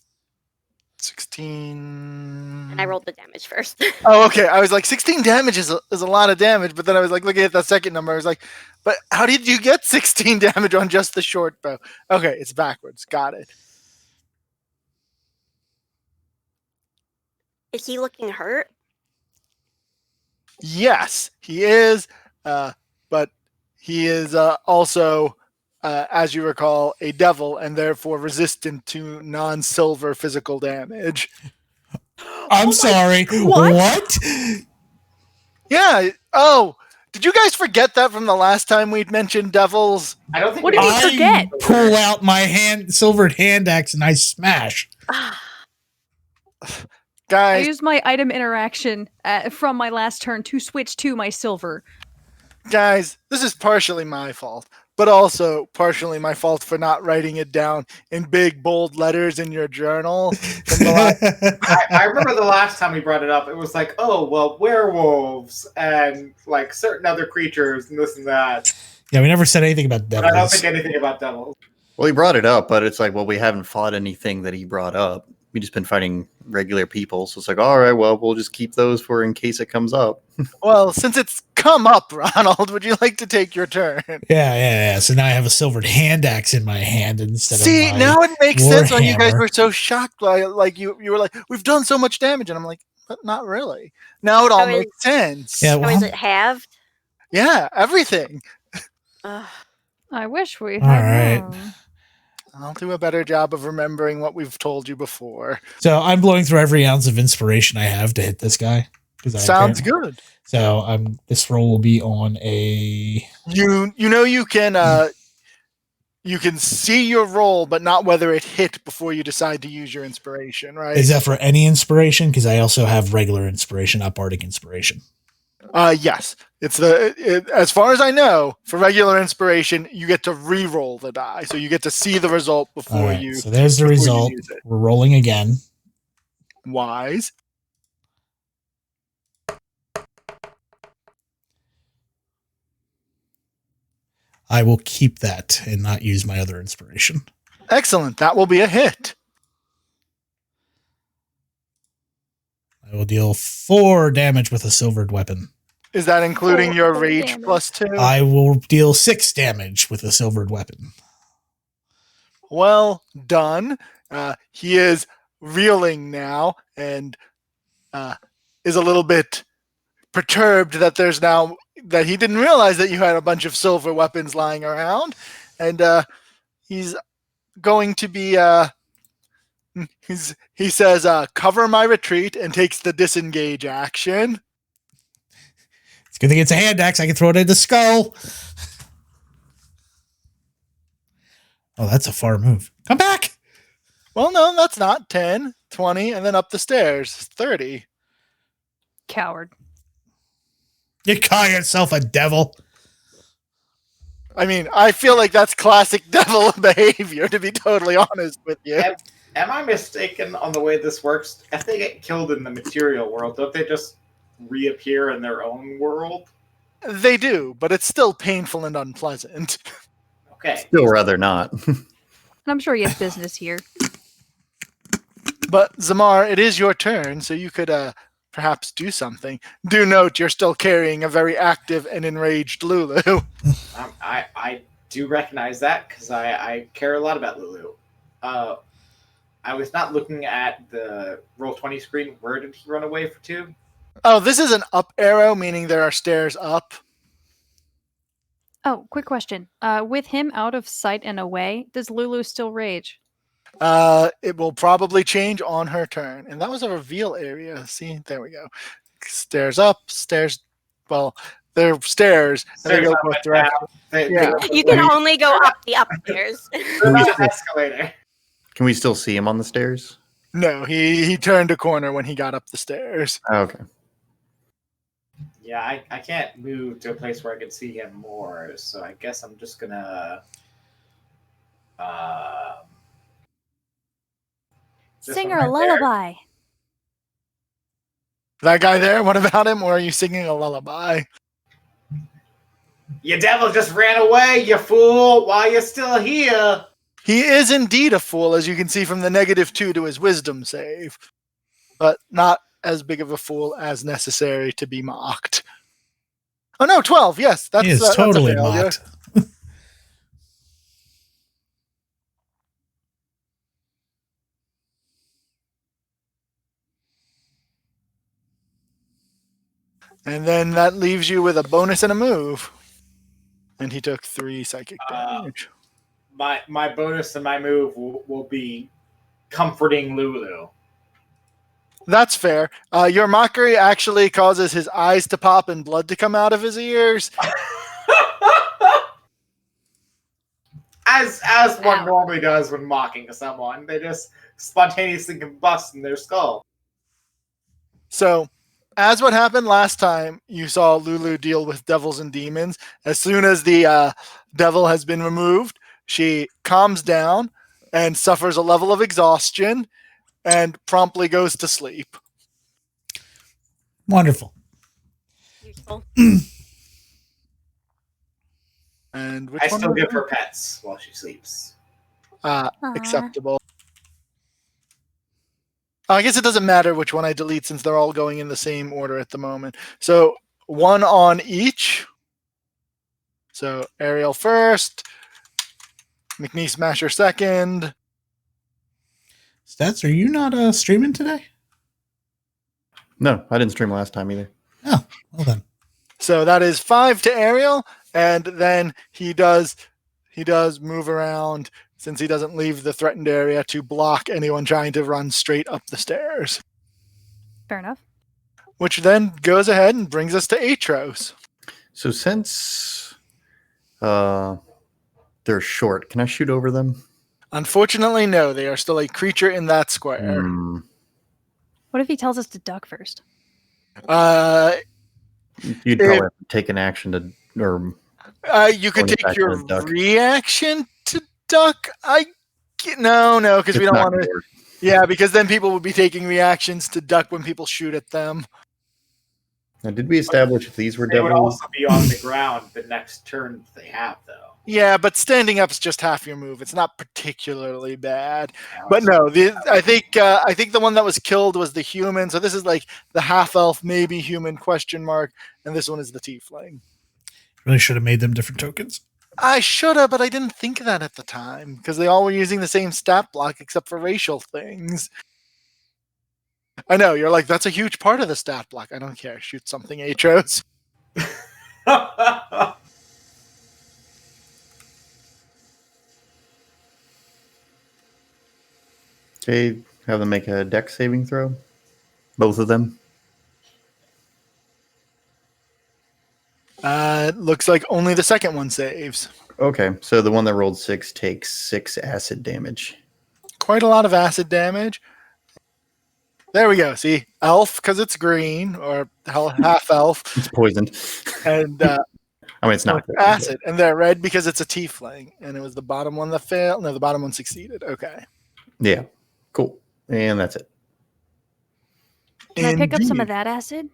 Speaker 2: 16.
Speaker 5: And I rolled the damage first.
Speaker 2: Oh, okay. I was like, 16 damage is a lot of damage, but then I was like looking at that second number. I was like, but how did you get 16 damage on just the short bow? Okay, it's backwards. Got it.
Speaker 5: Is he looking hurt?
Speaker 2: Yes, he is, but he is also, as you recall, a devil and therefore resistant to non-silver physical damage.
Speaker 1: I'm sorry. What?
Speaker 2: Yeah. Oh, did you guys forget that from the last time we'd mentioned devils?
Speaker 3: I don't think
Speaker 4: What did we forget?
Speaker 1: Pull out my silvered hand axe and I smash.
Speaker 4: I
Speaker 2: Guys,
Speaker 4: used my item interaction from my last turn to switch to my silver.
Speaker 2: guys, this is partially my fault, but also partially my fault for not writing it down in big, bold letters in your journal.
Speaker 3: I remember the last time we brought it up, it was like, oh, well, werewolves and like certain other creatures and this and that.
Speaker 1: Yeah, we never said anything about
Speaker 3: But
Speaker 1: devils.
Speaker 3: I don't think anything about devils.
Speaker 6: Well, he brought it up, but it's like, well, we haven't fought anything that he brought up. We just been fighting regular people, so it's like, all right, well, we'll just keep those for in case it comes up.
Speaker 2: Well, since it's come up, Ronald, would you like to take your turn?
Speaker 1: Yeah. So now I have a silvered hand axe in my hand instead
Speaker 2: See,
Speaker 1: of my
Speaker 2: now it makes sense why you guys
Speaker 1: warhammer.
Speaker 2: were so shocked by it. Like you were like, we've done so much damage, and I'm like, but not really. Now it all
Speaker 5: So is-
Speaker 2: makes sense.
Speaker 1: Yeah,
Speaker 5: Or is it halved?
Speaker 2: Yeah, everything.
Speaker 5: Ugh.
Speaker 4: I wish we
Speaker 1: All
Speaker 4: had
Speaker 1: right.
Speaker 4: known.
Speaker 2: I'll do a better job of remembering what we've told you before.
Speaker 1: So I'm blowing through every ounce of inspiration I have to hit this guy.
Speaker 2: Sounds good.
Speaker 1: So this roll will be on a.
Speaker 2: You can see your roll, but not whether it hit before you decide to use your inspiration, right?
Speaker 1: Is that for any inspiration? Because I also have regular inspiration, not bardic inspiration.
Speaker 2: Yes. It's as far as I know, for regular inspiration, you get to re-roll the die, so you get to see the result
Speaker 1: All
Speaker 2: before
Speaker 1: right,
Speaker 2: you.
Speaker 1: so there's the
Speaker 2: before you
Speaker 1: result.
Speaker 2: use it.
Speaker 1: We're rolling again.
Speaker 2: Wise.
Speaker 1: I will keep that and not use my other inspiration.
Speaker 2: Excellent. That will be a hit.
Speaker 1: I will deal 4 damage with a silvered weapon.
Speaker 2: Is that including your
Speaker 4: Four
Speaker 2: rage
Speaker 4: damage.
Speaker 2: +2?
Speaker 1: I will deal 6 damage with a silvered weapon.
Speaker 2: Well done. He is reeling now and is a little bit perturbed that he didn't realize that you had a bunch of silver weapons lying around, and he's going to be he says cover my retreat and takes the disengage action.
Speaker 1: It's a good thing it's a hand axe. I can throw it at the skull. Oh, that's a far move. Come back.
Speaker 2: Well, no, that's not 10, 20, and then up the stairs, 30.
Speaker 4: Coward.
Speaker 1: You call yourself a devil.
Speaker 2: I mean, I feel like that's classic devil behavior, to be totally honest with you.
Speaker 3: Am I mistaken on the way this works? If they get killed in the material world, don't they just reappear in their own world?
Speaker 2: They do, but it's still painful and unpleasant.
Speaker 3: Okay.
Speaker 6: Still rather not.
Speaker 4: And I'm sure he has business here.
Speaker 2: But Zamar, it is your turn, so you could perhaps do something. Do note you're still carrying a very active and enraged Lulu.
Speaker 3: I do recognize that because I care a lot about Lulu. I was not looking at the Roll20 screen. Where did he run away to?
Speaker 2: Oh, this is an up arrow, meaning there are stairs up.
Speaker 4: Oh, quick question. With him out of sight and away, does Lulu still rage?
Speaker 2: It will probably change on her turn. And that was a reveal area. See, there we go. Stairs up, stairs. Well, they're stairs. And they go
Speaker 3: up
Speaker 2: both
Speaker 3: and
Speaker 2: directions.
Speaker 3: down.
Speaker 2: Yeah.
Speaker 5: You can only go up the upstairs.
Speaker 3: They're not an escalator.
Speaker 6: Can we still see him on the stairs?
Speaker 2: No, he turned a corner when he got up the stairs.
Speaker 6: Oh, okay.
Speaker 3: Yeah, I can't move to a place where I can see him more, so I guess I'm just gonna
Speaker 4: Sing her a lullaby.
Speaker 2: That guy there, what about him? Or are you singing a lullaby?
Speaker 3: You devil just ran away, you fool, while you're still here.
Speaker 2: He is indeed a fool, as you can see from the -2 to his wisdom save, but not as big of a fool as necessary to be mocked. Oh no, 12. Yes,
Speaker 1: He is
Speaker 2: that's
Speaker 1: totally
Speaker 2: a failure.
Speaker 1: mocked.
Speaker 2: And then that leaves you with a bonus and a move. And he took 3 psychic damage.
Speaker 3: My bonus and my move will be comforting Lulu.
Speaker 2: That's fair. Your mockery actually causes his eyes to pop and blood to come out of his ears.
Speaker 3: As one normally does when mocking someone, they just spontaneously combust in their skull.
Speaker 2: So, as what happened last time, you saw Lulu deal with devils and demons. As soon as the devil has been removed, she calms down and suffers a level of exhaustion and promptly goes to sleep.
Speaker 1: Wonderful.
Speaker 5: Useful.
Speaker 2: And which
Speaker 3: I
Speaker 2: one
Speaker 3: still
Speaker 2: was
Speaker 3: give
Speaker 2: it?
Speaker 3: her pets while she sleeps.
Speaker 2: Acceptable. I guess it doesn't matter which one I delete since they're all going in the same order at the moment. So 1 on each. So Ariel first, McNeese Masher second.
Speaker 1: Stats, are you not streaming today?
Speaker 6: No, I didn't stream last time either.
Speaker 1: Oh, well then.
Speaker 2: So that is 5 to Ariel, and then he does move around since he doesn't leave the threatened area to block anyone trying to run straight up the stairs.
Speaker 4: Fair enough.
Speaker 2: Which then goes ahead and brings us to Atros.
Speaker 6: So since they're short, can I shoot over them?
Speaker 2: Unfortunately, no. They are still a creature in that square.
Speaker 4: What if he tells us to duck first?
Speaker 6: You'd probably have to take an action to, or
Speaker 2: you could take
Speaker 6: back
Speaker 2: your
Speaker 6: to duck.
Speaker 2: reaction to duck. No, because we don't want to. Yeah, because then people would be taking reactions to duck when people shoot at them.
Speaker 6: Now, did we establish if these were
Speaker 3: They would
Speaker 6: devils?
Speaker 3: also be on the ground the next turn they have, though.
Speaker 2: Yeah, but standing up's just half your move. It's not particularly bad. But no, I think the one that was killed was the human. So this is like the half elf, maybe human ? And this one is the tiefling.
Speaker 1: Really should have made them different tokens.
Speaker 2: I should have, but I didn't think of that at the time because they all were using the same stat block except for racial things. I know, you're like, that's a huge part of the stat block. I don't care. Shoot something, Atros.
Speaker 6: Okay, have them make a dex saving throw. Both of them.
Speaker 2: It looks like only the second one saves.
Speaker 6: Okay, so the one that rolled 6 takes 6 acid damage.
Speaker 2: Quite a lot of acid damage. There we go. See, elf because it's green, or half elf,
Speaker 6: It's poisoned.
Speaker 2: and
Speaker 6: I mean, it's not poisoned,
Speaker 2: acid, and they're red because it's a tiefling, and it was the bottom one that failed. No, the bottom one succeeded. Okay.
Speaker 6: but- Yeah, cool. And that's it.
Speaker 4: Can I pick up some
Speaker 2: Indeed.
Speaker 4: of that acid?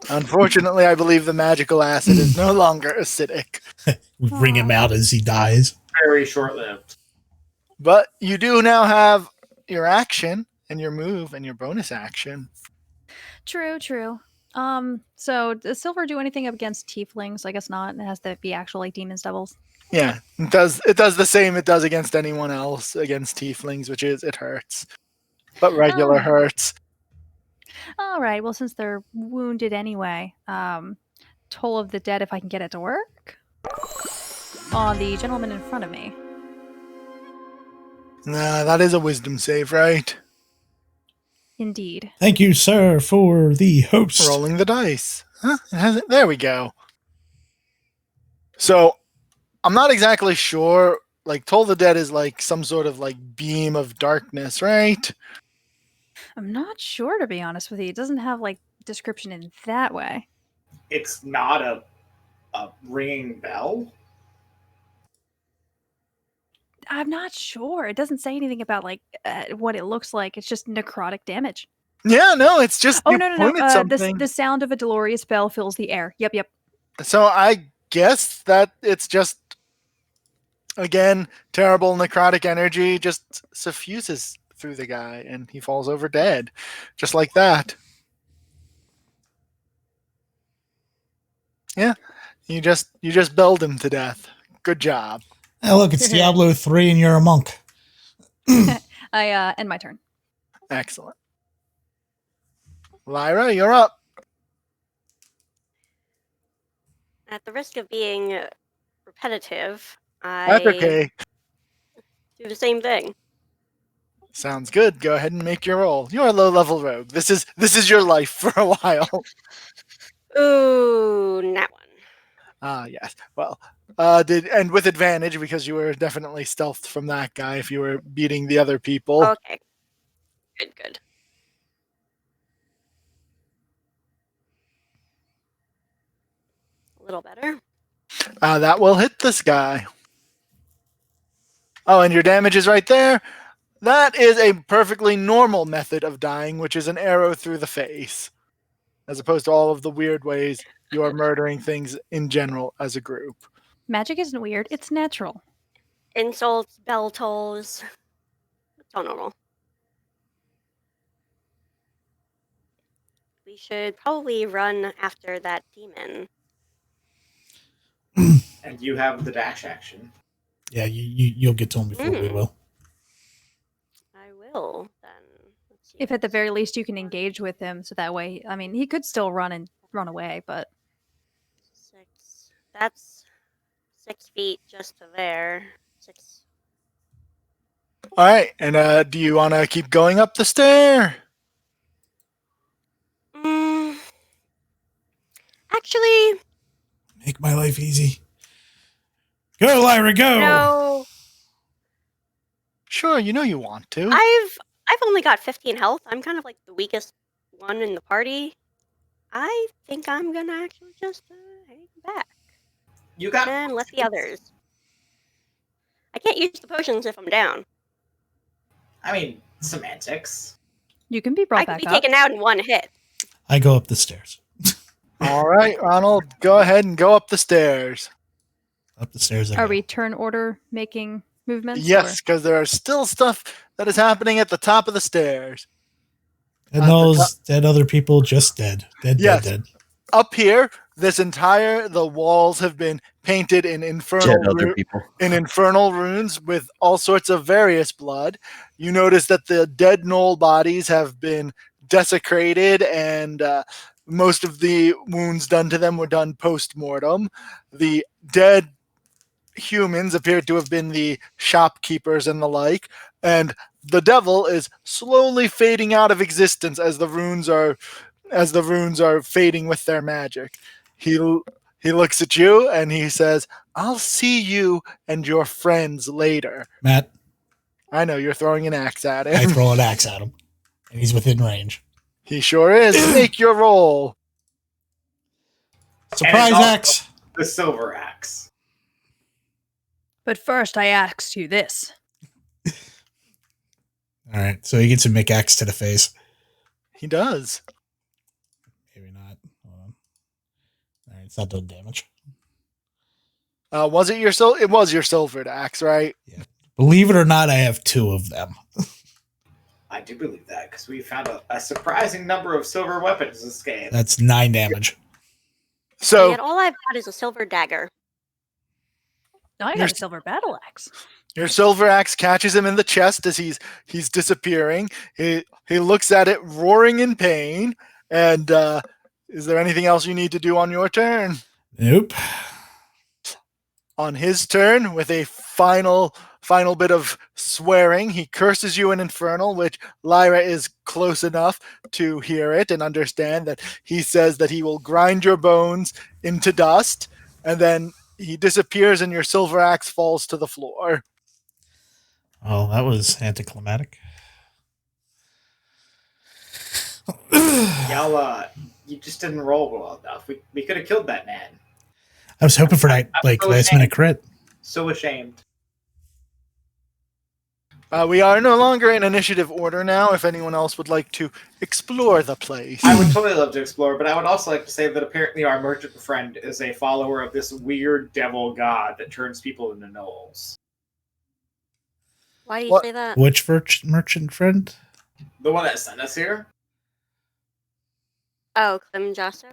Speaker 2: Unfortunately, I believe the magical acid is no longer acidic.
Speaker 1: Wring him out as he dies.
Speaker 3: Very short-lived.
Speaker 2: But you do now have your action and your move and your bonus action.
Speaker 4: True. So does Silver do anything up against tieflings? I guess not. It has to be actual like demons, devils.
Speaker 2: Yeah, it does the same it does against anyone else against tieflings, which is it hurts. But regular
Speaker 4: Oh.
Speaker 2: hurts.
Speaker 4: All right. Well, since they're wounded anyway, Toll of the Dead, if I can get it to work, on the gentleman in front of me.
Speaker 2: Nah, that is a wisdom save, right?
Speaker 4: Indeed.
Speaker 1: Thank you, sir, for the host.
Speaker 2: Rolling the dice. Huh? It has it. There we go. So, I'm not exactly sure. Like, Toll the Dead is like some sort of like beam of darkness, right?
Speaker 4: I'm not sure, to be honest with you. It doesn't have like description in that way.
Speaker 3: It's not a ringing bell.
Speaker 4: I'm not sure. It doesn't say anything about like what it looks like. It's just necrotic damage.
Speaker 2: Yeah, no, it's just
Speaker 4: Oh
Speaker 2: you
Speaker 4: no.
Speaker 2: pointed something.
Speaker 4: The sound of a dolorous bell fills the air. Yep.
Speaker 2: So I guess that it's just Again, terrible necrotic energy just suffuses through the guy, and he falls over dead, just like that. Yeah, you just belled him to death. Good job.
Speaker 1: Hey, look, it's Diablo 3 and you're a monk.
Speaker 4: I end my turn.
Speaker 2: Excellent. Lyra, you're up.
Speaker 5: At the risk of being repetitive,
Speaker 2: That's
Speaker 5: I
Speaker 2: okay.
Speaker 5: do the same thing.
Speaker 2: Sounds good. Go ahead and make your roll. You're a low-level rogue. This is your life for a while.
Speaker 5: Ooh, that one.
Speaker 2: Yes. Well, and with advantage because you were definitely stealthed from that guy if you were beating the other people.
Speaker 5: Okay. Good. A little better.
Speaker 2: That will hit this guy. Oh, and your damage is right there. That is a perfectly normal method of dying, which is an arrow through the face, as opposed to all of the weird ways you are murdering things in general as a group.
Speaker 4: Magic isn't weird. It's natural.
Speaker 5: Insults, bell tolls. It's all normal. We should probably run after that demon.
Speaker 3: And you have the dash action.
Speaker 1: Yeah, you'll get to him before we will.
Speaker 5: I will, then. Let's see
Speaker 4: If at the very least you can engage with him, so that way, I mean, he could still run away, but
Speaker 5: 6. That's 6 feet just to there. 6.
Speaker 2: All right, and do you want to keep going up the stair?
Speaker 5: Actually,
Speaker 1: Make my life easy. Go, Lyra, go!
Speaker 5: no.
Speaker 2: Sure, you know you want to.
Speaker 5: I've only got 15 health. I'm kind of like the weakest one in the party. I think I'm gonna actually just hang back
Speaker 3: You got
Speaker 5: and let the others. I can't use the potions if I'm down.
Speaker 3: I mean, semantics.
Speaker 4: you can be brought
Speaker 5: I could
Speaker 4: back
Speaker 5: be
Speaker 4: up.
Speaker 5: taken out in one hit.
Speaker 1: I go up the stairs.
Speaker 2: All right, Ronald, go ahead and go up the stairs.
Speaker 1: Up the stairs I
Speaker 4: Are
Speaker 1: go.
Speaker 4: we turn order making movements?
Speaker 2: Yes, because there are still stuff that is happening at the top of the stairs.
Speaker 1: And
Speaker 2: at the
Speaker 1: those dead other people just dead.
Speaker 2: Yes.
Speaker 1: Dead.
Speaker 2: Up here, the walls have been painted in infernal runes with all sorts of various blood. You notice that the dead gnoll bodies have been desecrated, and most of the wounds done to them were done post-mortem. The dead humans appear to have been the shopkeepers and the like, and the devil is slowly fading out of existence as the runes are fading with their magic. He looks at you and he says, "I'll see you and your friends later."
Speaker 1: Matt,
Speaker 2: I know you're throwing an axe at him.
Speaker 1: I throw an axe at him. And he's within range.
Speaker 2: He sure is. Make your roll.
Speaker 1: Surprise
Speaker 3: also-
Speaker 1: axe!
Speaker 3: The silver axe.
Speaker 4: But first, I asked you this.
Speaker 1: All right, so he gets a Mick-axe to the face.
Speaker 2: He does.
Speaker 1: Maybe not. Hold on. All right, it's not doing damage.
Speaker 2: Was it it was your silvered axe, right?
Speaker 1: Believe it or not, I have 2 of them.
Speaker 3: I do believe that because we found a surprising number of silver weapons this game.
Speaker 1: That's 9 damage.
Speaker 2: So
Speaker 5: Yet all I've got is a silver dagger.
Speaker 4: No, I got a silver battle axe.
Speaker 2: your silver axe catches him in the chest as he's disappearing. He looks at it, roaring in pain. And is there anything else you need to do on your turn?
Speaker 1: Nope.
Speaker 2: On his turn, with a final bit of swearing, he curses you in Infernal, which Lyra is close enough to hear it and understand that he says that he will grind your bones into dust, and then he disappears and your silver axe falls to the floor.
Speaker 1: Oh, that was anticlimactic.
Speaker 3: Y'all, you just didn't roll well enough. We could have killed that man.
Speaker 1: I was hoping for that
Speaker 3: I'm so
Speaker 1: last minute
Speaker 3: ashamed.
Speaker 1: crit.
Speaker 3: So ashamed.
Speaker 2: We are no longer in initiative order now, if anyone else would like to explore the place.
Speaker 3: I would totally love to explore, but I would also like to say that apparently our merchant friend is a follower of this weird devil god that turns people into gnolls.
Speaker 5: Why do you
Speaker 2: What?
Speaker 5: say that?
Speaker 1: Which merchant friend?
Speaker 3: The one that sent us here?
Speaker 5: Oh, Clem Jasso?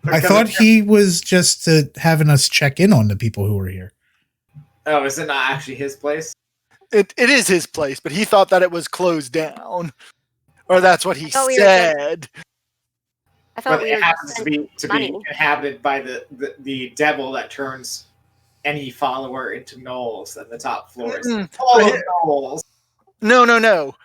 Speaker 1: I thought he was just having us check in on the people who were here.
Speaker 3: Oh, is it not actually his place?
Speaker 2: It is his place, but he thought that it was closed down. Or that's what he
Speaker 5: thought we were just-
Speaker 2: said.
Speaker 5: I thought
Speaker 3: But
Speaker 5: we
Speaker 3: it
Speaker 5: were
Speaker 3: happens to be
Speaker 5: money.
Speaker 3: inhabited by the devil that turns any follower into gnolls at the top floors.
Speaker 2: Mm-mm.
Speaker 3: All of gnolls.
Speaker 2: No.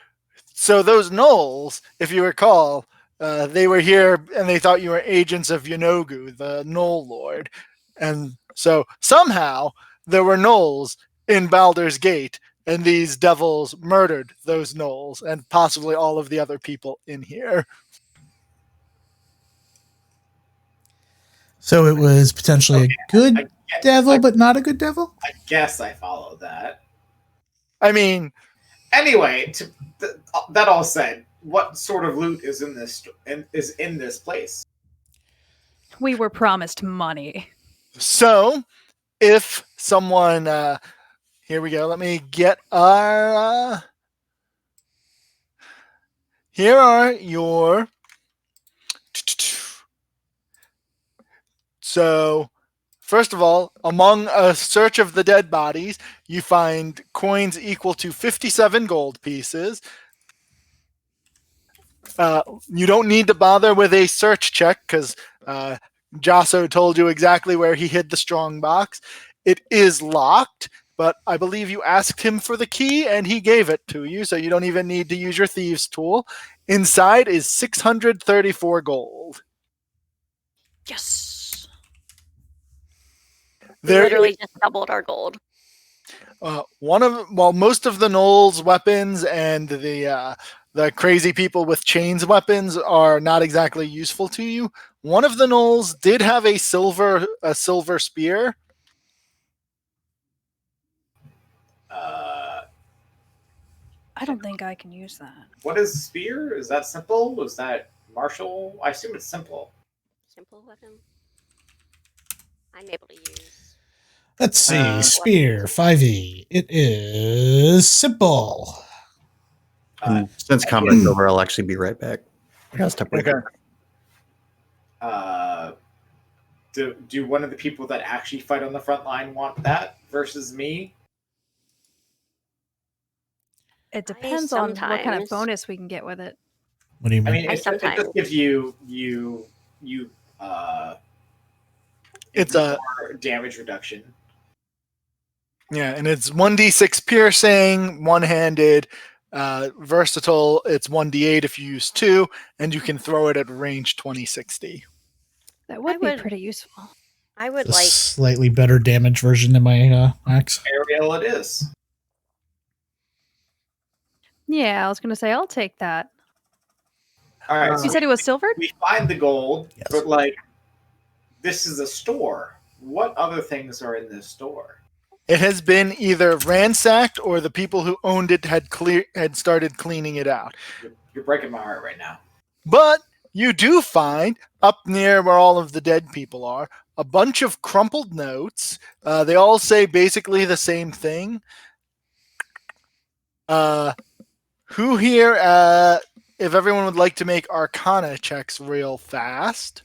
Speaker 2: So those gnolls, if you recall, they were here and they thought you were agents of Yanogu, the Gnoll Lord. And so somehow there were gnolls in Baldur's Gate, and these devils murdered those gnolls and possibly all of the other people in here.
Speaker 1: So it was potentially a good devil, but not a good devil?
Speaker 3: I guess I followed that.
Speaker 2: I mean,
Speaker 3: Anyway, that all said, what sort of loot is in this place?
Speaker 4: We were promised money.
Speaker 2: so if someone, here we go. Let me get our, here are your, so first of all, among a search of the dead bodies, you find coins equal to 57 gold pieces. You don't need to bother with a search check because Jasso told you exactly where he hid the strong box. It is locked, but I believe you asked him for the key and he gave it to you, so you don't even need to use your thieves tool. Inside is 634 gold.
Speaker 4: Yes.
Speaker 5: We literally just doubled our gold.
Speaker 2: Most of the gnolls' weapons and the crazy people with chains weapons are not exactly useful to you. One of the gnolls did have a silver spear.
Speaker 4: I don't think I can use that.
Speaker 3: What is spear? Is that simple? Is that martial? I assume it's simple.
Speaker 5: Simple weapon. I'm able to use.
Speaker 1: Let's see. Spear, 5e. It is simple.
Speaker 6: And since combat's over, I'll actually be right back. I gotta step away.
Speaker 3: Do one of the people that actually fight on the front line want that versus me?
Speaker 4: It depends on what kind of
Speaker 5: sometimes.
Speaker 4: bonus we can get with it.
Speaker 1: What do you mean?
Speaker 3: I mean, it just gives you
Speaker 2: It's a
Speaker 3: more damage reduction.
Speaker 2: Yeah, and it's 1d6 piercing, one-handed, versatile. It's 1d8 if you use 2, and you can throw it at range 20-60.
Speaker 4: That would be pretty useful.
Speaker 5: I would
Speaker 1: a
Speaker 5: like
Speaker 1: slightly better damage version than my axe.
Speaker 3: Aerial it is.
Speaker 4: Yeah, I was going to say, I'll take that.
Speaker 3: All right.
Speaker 4: You said it was silvered?
Speaker 3: We find the gold,
Speaker 1: Yes.
Speaker 3: but like, this is a store. What other things are in this store?
Speaker 2: It has been either ransacked or the people who owned it had started cleaning it out.
Speaker 3: You're breaking my heart right now.
Speaker 2: But you do find, up near where all of the dead people are, a bunch of crumpled notes. They all say basically the same thing. Who here, if everyone would like to make Arcana checks real fast.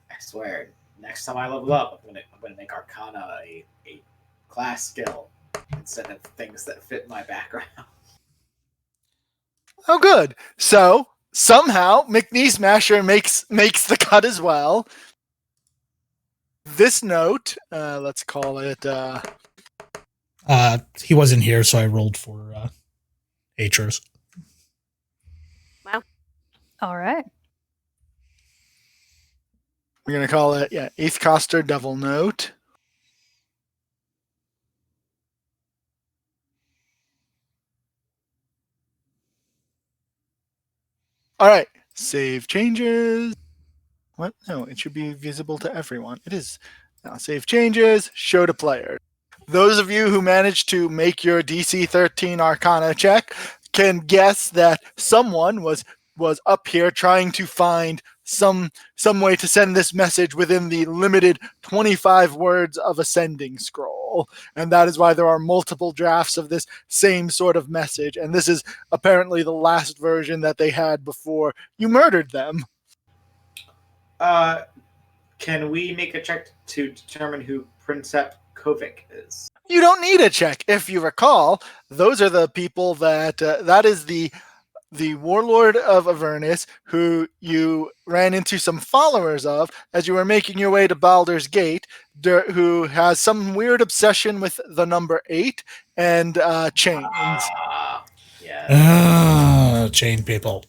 Speaker 3: I swear, next time I level up, I'm gonna make Arcana a class skill instead of things that fit my background.
Speaker 2: Oh, good. So somehow McNee Smasher makes the cut as well. This note, let's call it.
Speaker 1: He wasn't here, so I rolled for Hers.
Speaker 5: Wow.
Speaker 4: All right.
Speaker 2: We're gonna call it Eighth Coster Devil Note. All right, save changes. What? No, it should be visible to everyone. It is. Now save changes, show to players. Those of you who managed to make your DC 13 Arcana check can guess that someone was up here trying to find some way to send this message within the limited 25 words of a sending scroll. And that is why there are multiple drafts of this same sort of message. And this is apparently the last version that they had before you murdered them.
Speaker 3: Can we make a check to determine who Princep Kovic is?
Speaker 2: You don't need a check. If you recall, those are the people that that is the warlord of Avernus, who you ran into some followers of as you were making your way to Baldur's Gate, who has some weird obsession with the number 8 and chains.
Speaker 3: Yeah.
Speaker 1: Chain people.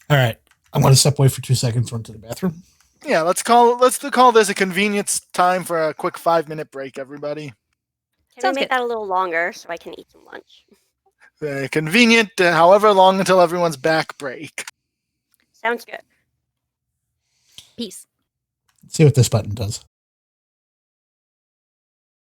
Speaker 1: All right. I'm going to step away for 2 seconds, run to the bathroom.
Speaker 2: Yeah, let's call this a convenience time for a quick 5-minute break, everybody.
Speaker 5: Can
Speaker 4: Sounds
Speaker 5: we make
Speaker 4: good.
Speaker 5: that a little longer so I can eat some lunch?
Speaker 2: Convenient, however long until everyone's back break.
Speaker 5: Sounds good.
Speaker 4: Peace.
Speaker 1: Let's see what this button does.